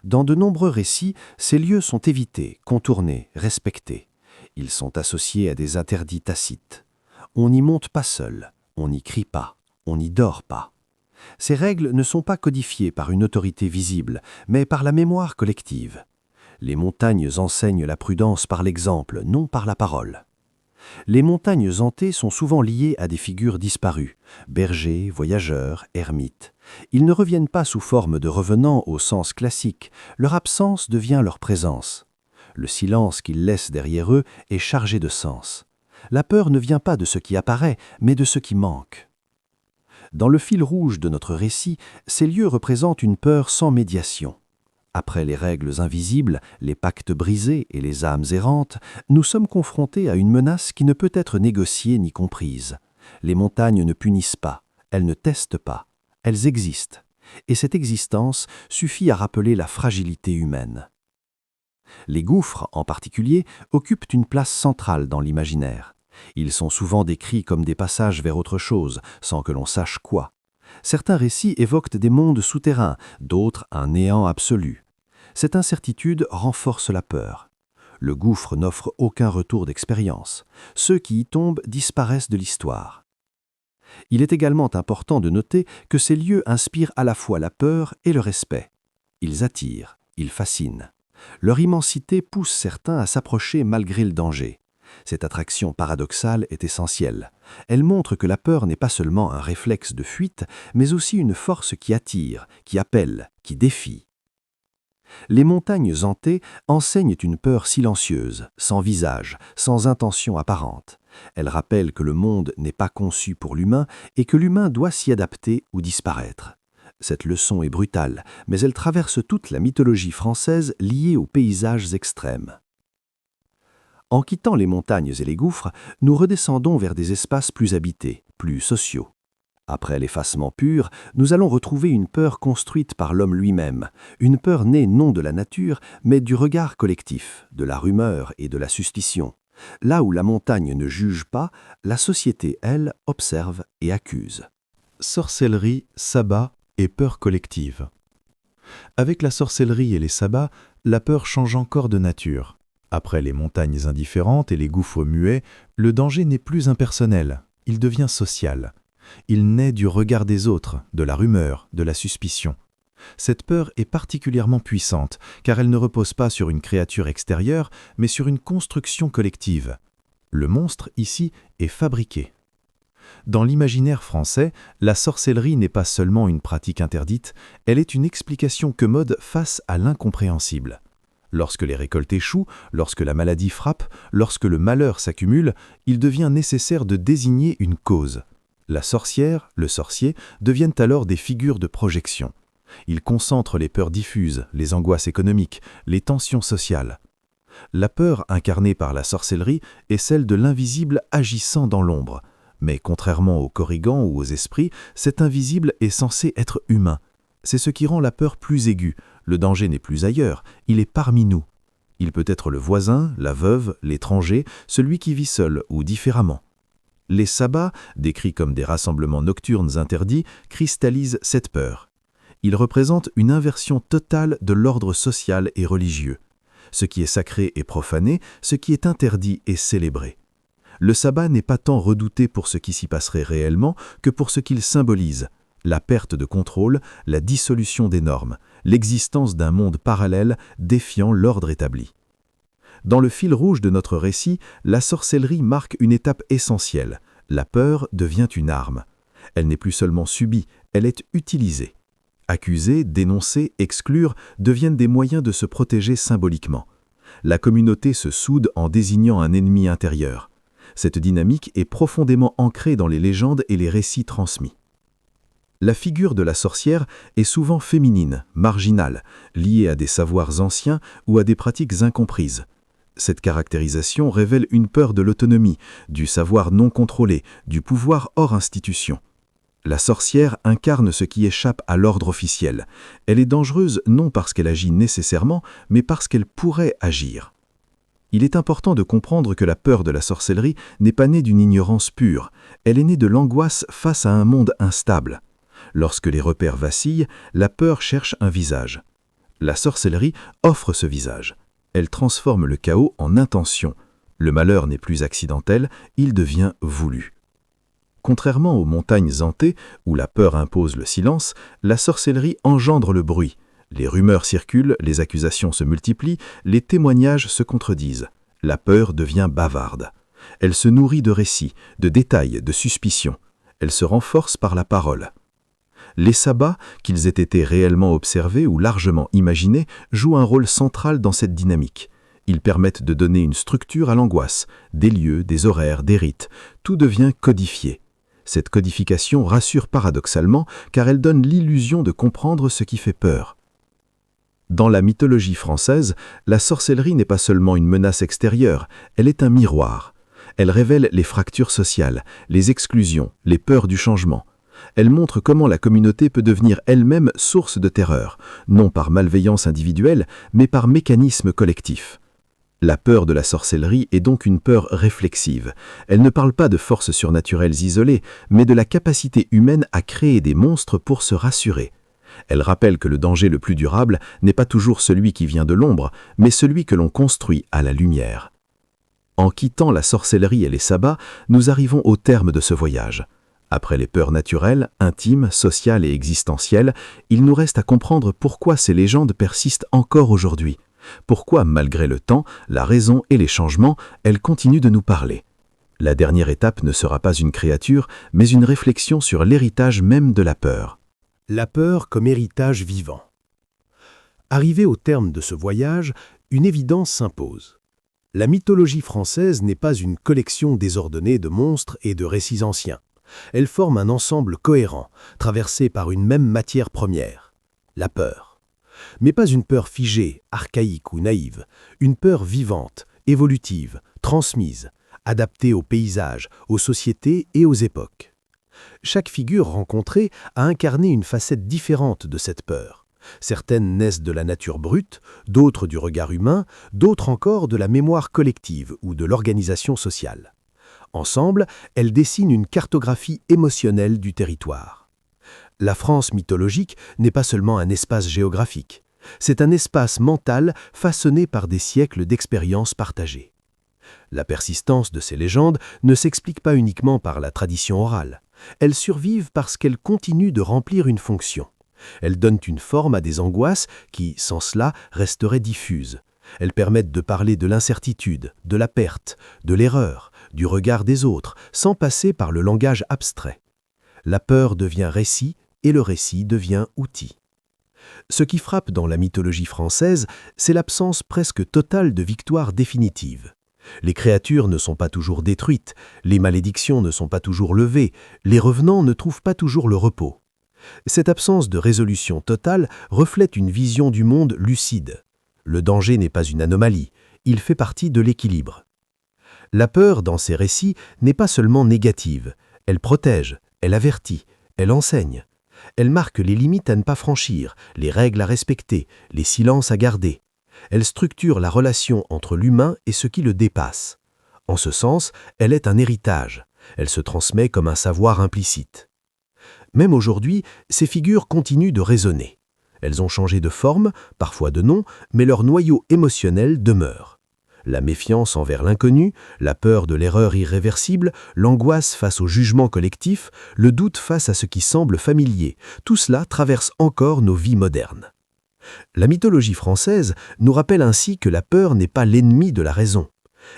Dans de nombreux récits, ces lieux sont évités, contournés, respectés. Ils sont associés à des interdits tacites. On n'y monte pas seul, on n'y crie pas, on n'y dort pas. Ces règles ne sont pas codifiées par une autorité visible, mais par la mémoire collective. Les montagnes enseignent la prudence par l'exemple, non par la parole. Les montagnes hantées sont souvent liées à des figures disparues, bergers, voyageurs, ermites. Ils ne reviennent pas sous forme de revenants au sens classique, leur absence devient leur présence. Le silence qu'ils laissent derrière eux est chargé de sens. La peur ne vient pas de ce qui apparaît, mais de ce qui manque. Dans le fil rouge de notre récit, ces lieux représentent une peur sans médiation. Après les règles invisibles, les pactes brisés et les âmes errantes, nous sommes confrontés à une menace qui ne peut être négociée ni comprise. Les montagnes ne punissent pas, elles ne testent pas, elles existent. Et cette existence suffit à rappeler la fragilité humaine. Les gouffres, en particulier, occupent une place centrale dans l'imaginaire. Ils sont souvent décrits comme des passages vers autre chose, sans que l'on sache quoi. Certains récits évoquent des mondes souterrains, d'autres un néant absolu. Cette incertitude renforce la peur. Le gouffre n'offre aucun retour d'expérience. Ceux qui y tombent disparaissent de l'histoire. Il est également important de noter que ces lieux inspirent à la fois la peur et le respect. Ils attirent, ils fascinent. Leur immensité pousse certains à s'approcher malgré le danger. Cette attraction paradoxale est essentielle. Elle montre que la peur n'est pas seulement un réflexe de fuite, mais aussi une force qui attire, qui appelle, qui défie. Les montagnes hantées enseignent une peur silencieuse, sans visage, sans intention apparente. Elles rappellent que le monde n'est pas conçu pour l'humain et que l'humain doit s'y adapter ou disparaître. Cette leçon est brutale, mais elle traverse toute la mythologie française liée aux paysages extrêmes. En quittant les montagnes et les gouffres, nous redescendons vers des espaces plus habités, plus sociaux. Après l'effacement pur, nous allons retrouver une peur construite par l'homme lui-même, une peur née non de la nature, mais du regard collectif, de la rumeur et de la suspicion. Là où la montagne ne juge pas, la société, elle, observe et accuse. Sorcellerie, sabbat et peur collective. Avec la sorcellerie et les sabbats, la peur change encore de nature. Après les montagnes indifférentes et les gouffres muets, le danger n'est plus impersonnel, il devient social. Il naît du regard des autres, de la rumeur, de la suspicion. Cette peur est particulièrement puissante, car elle ne repose pas sur une créature extérieure, mais sur une construction collective. Le monstre, ici, est fabriqué. Dans l'imaginaire français, la sorcellerie n'est pas seulement une pratique interdite, elle est une explication commode face à l'incompréhensible. Lorsque les récoltes échouent, lorsque la maladie frappe, lorsque le malheur s'accumule, il devient nécessaire de désigner une cause. La sorcière, le sorcier, deviennent alors des figures de projection. Ils concentrent les peurs diffuses, les angoisses économiques, les tensions sociales. La peur incarnée par la sorcellerie est celle de l'invisible agissant dans l'ombre. Mais contrairement aux corrigans ou aux esprits, cet invisible est censé être humain. C'est ce qui rend la peur plus aiguë. Le danger n'est plus ailleurs, il est parmi nous. Il peut être le voisin, la veuve, l'étranger, celui qui vit seul ou différemment. Les sabbats, décrits comme des rassemblements nocturnes interdits, cristallisent cette peur. Ils représentent une inversion totale de l'ordre social et religieux. Ce qui est sacré est profané, ce qui est interdit est célébré. Le sabbat n'est pas tant redouté pour ce qui s'y passerait réellement que pour ce qu'il symbolise, la perte de contrôle, la dissolution des normes, l'existence d'un monde parallèle défiant l'ordre établi. Dans le fil rouge de notre récit, la sorcellerie marque une étape essentielle. La peur devient une arme. Elle n'est plus seulement subie, elle est utilisée. Accuser, dénoncer, exclure deviennent des moyens de se protéger symboliquement. La communauté se soude en désignant un ennemi intérieur. Cette dynamique est profondément ancrée dans les légendes et les récits transmis. La figure de la sorcière est souvent féminine, marginale, liée à des savoirs anciens ou à des pratiques incomprises. Cette caractérisation révèle une peur de l'autonomie, du savoir non contrôlé, du pouvoir hors institution. La sorcière incarne ce qui échappe à l'ordre officiel. Elle est dangereuse non parce qu'elle agit nécessairement, mais parce qu'elle pourrait agir. Il est important de comprendre que la peur de la sorcellerie n'est pas née d'une ignorance pure, elle est née de l'angoisse face à un monde instable. Lorsque les repères vacillent, la peur cherche un visage. La sorcellerie offre ce visage. Elle transforme le chaos en intention. Le malheur n'est plus accidentel, il devient voulu. Contrairement aux montagnes hantées, où la peur impose le silence, la sorcellerie engendre le bruit. Les rumeurs circulent, les accusations se multiplient, les témoignages se contredisent. La peur devient bavarde. Elle se nourrit de récits, de détails, de suspicions. Elle se renforce par la parole. Les sabbats, qu'ils aient été réellement observés ou largement imaginés, jouent un rôle central dans cette dynamique. Ils permettent de donner une structure à l'angoisse, des lieux, des horaires, des rites. Tout devient codifié. Cette codification rassure paradoxalement car elle donne l'illusion de comprendre ce qui fait peur. Dans la mythologie française, la sorcellerie n'est pas seulement une menace extérieure, elle est un miroir. Elle révèle les fractures sociales, les exclusions, les peurs du changement. Elle montre comment la communauté peut devenir elle-même source de terreur, non par malveillance individuelle, mais par mécanisme collectif. La peur de la sorcellerie est donc une peur réflexive. Elle ne parle pas de forces surnaturelles isolées, mais de la capacité humaine à créer des monstres pour se rassurer. Elle rappelle que le danger le plus durable n'est pas toujours celui qui vient de l'ombre, mais celui que l'on construit à la lumière. En quittant la sorcellerie et les sabbats, nous arrivons au terme de ce voyage. Après les peurs naturelles, intimes, sociales et existentielles, il nous reste à comprendre pourquoi ces légendes persistent encore aujourd'hui. Pourquoi, malgré le temps, la raison et les changements, elles continuent de nous parler. La dernière étape ne sera pas une créature, mais une réflexion sur l'héritage même de la peur. La peur comme héritage vivant. Arrivé au terme de ce voyage, une évidence s'impose. La mythologie française n'est pas une collection désordonnée de monstres et de récits anciens. Elle forme un ensemble cohérent, traversé par une même matière première, la peur. Mais pas une peur figée, archaïque ou naïve, une peur vivante, évolutive, transmise, adaptée aux paysages, aux sociétés et aux époques. Chaque figure rencontrée a incarné une facette différente de cette peur. Certaines naissent de la nature brute, d'autres du regard humain, d'autres encore de la mémoire collective ou de l'organisation sociale. Ensemble, elles dessinent une cartographie émotionnelle du territoire. La France mythologique n'est pas seulement un espace géographique, c'est un espace mental façonné par des siècles d'expériences partagées. La persistance de ces légendes ne s'explique pas uniquement par la tradition orale. Elles survivent parce qu'elles continuent de remplir une fonction. Elles donnent une forme à des angoisses qui, sans cela, resteraient diffuses. Elles permettent de parler de l'incertitude, de la perte, de l'erreur, du regard des autres, sans passer par le langage abstrait. La peur devient récit et le récit devient outil. Ce qui frappe dans la mythologie française, c'est l'absence presque totale de victoire définitive. Les créatures ne sont pas toujours détruites, les malédictions ne sont pas toujours levées, les revenants ne trouvent pas toujours le repos. Cette absence de résolution totale reflète une vision du monde lucide. Le danger n'est pas une anomalie, il fait partie de l'équilibre. La peur, dans ces récits, n'est pas seulement négative, elle protège, elle avertit, elle enseigne. Elle marque les limites à ne pas franchir, les règles à respecter, les silences à garder. Elle structure la relation entre l'humain et ce qui le dépasse. En ce sens, elle est un héritage. Elle se transmet comme un savoir implicite. Même aujourd'hui, ces figures continuent de résonner. Elles ont changé de forme, parfois de nom, mais leur noyau émotionnel demeure. La méfiance envers l'inconnu, la peur de l'erreur irréversible, l'angoisse face au jugement collectif, le doute face à ce qui semble familier, tout cela traverse encore nos vies modernes. La mythologie française nous rappelle ainsi que la peur n'est pas l'ennemi de la raison.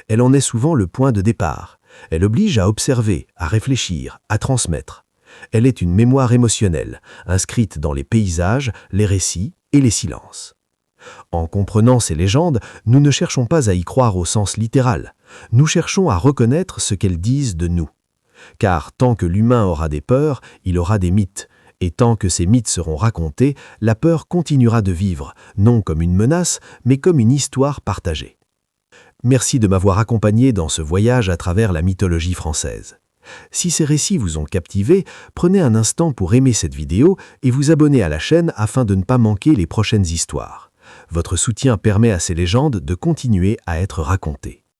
Elle en est souvent le point de départ. Elle oblige à observer, à réfléchir, à transmettre. Elle est une mémoire émotionnelle, inscrite dans les paysages, les récits et les silences. En comprenant ces légendes, nous ne cherchons pas à y croire au sens littéral. Nous cherchons à reconnaître ce qu'elles disent de nous. Car tant que l'humain aura des peurs, il aura des mythes. Et tant que ces mythes seront racontés, la peur continuera de vivre, non comme une menace, mais comme une histoire partagée. Merci de m'avoir accompagné dans ce voyage à travers la mythologie française. Si ces récits vous ont captivé, prenez un instant pour aimer cette vidéo et vous abonner à la chaîne afin de ne pas manquer les prochaines histoires. Votre soutien permet à ces légendes de continuer à être racontées.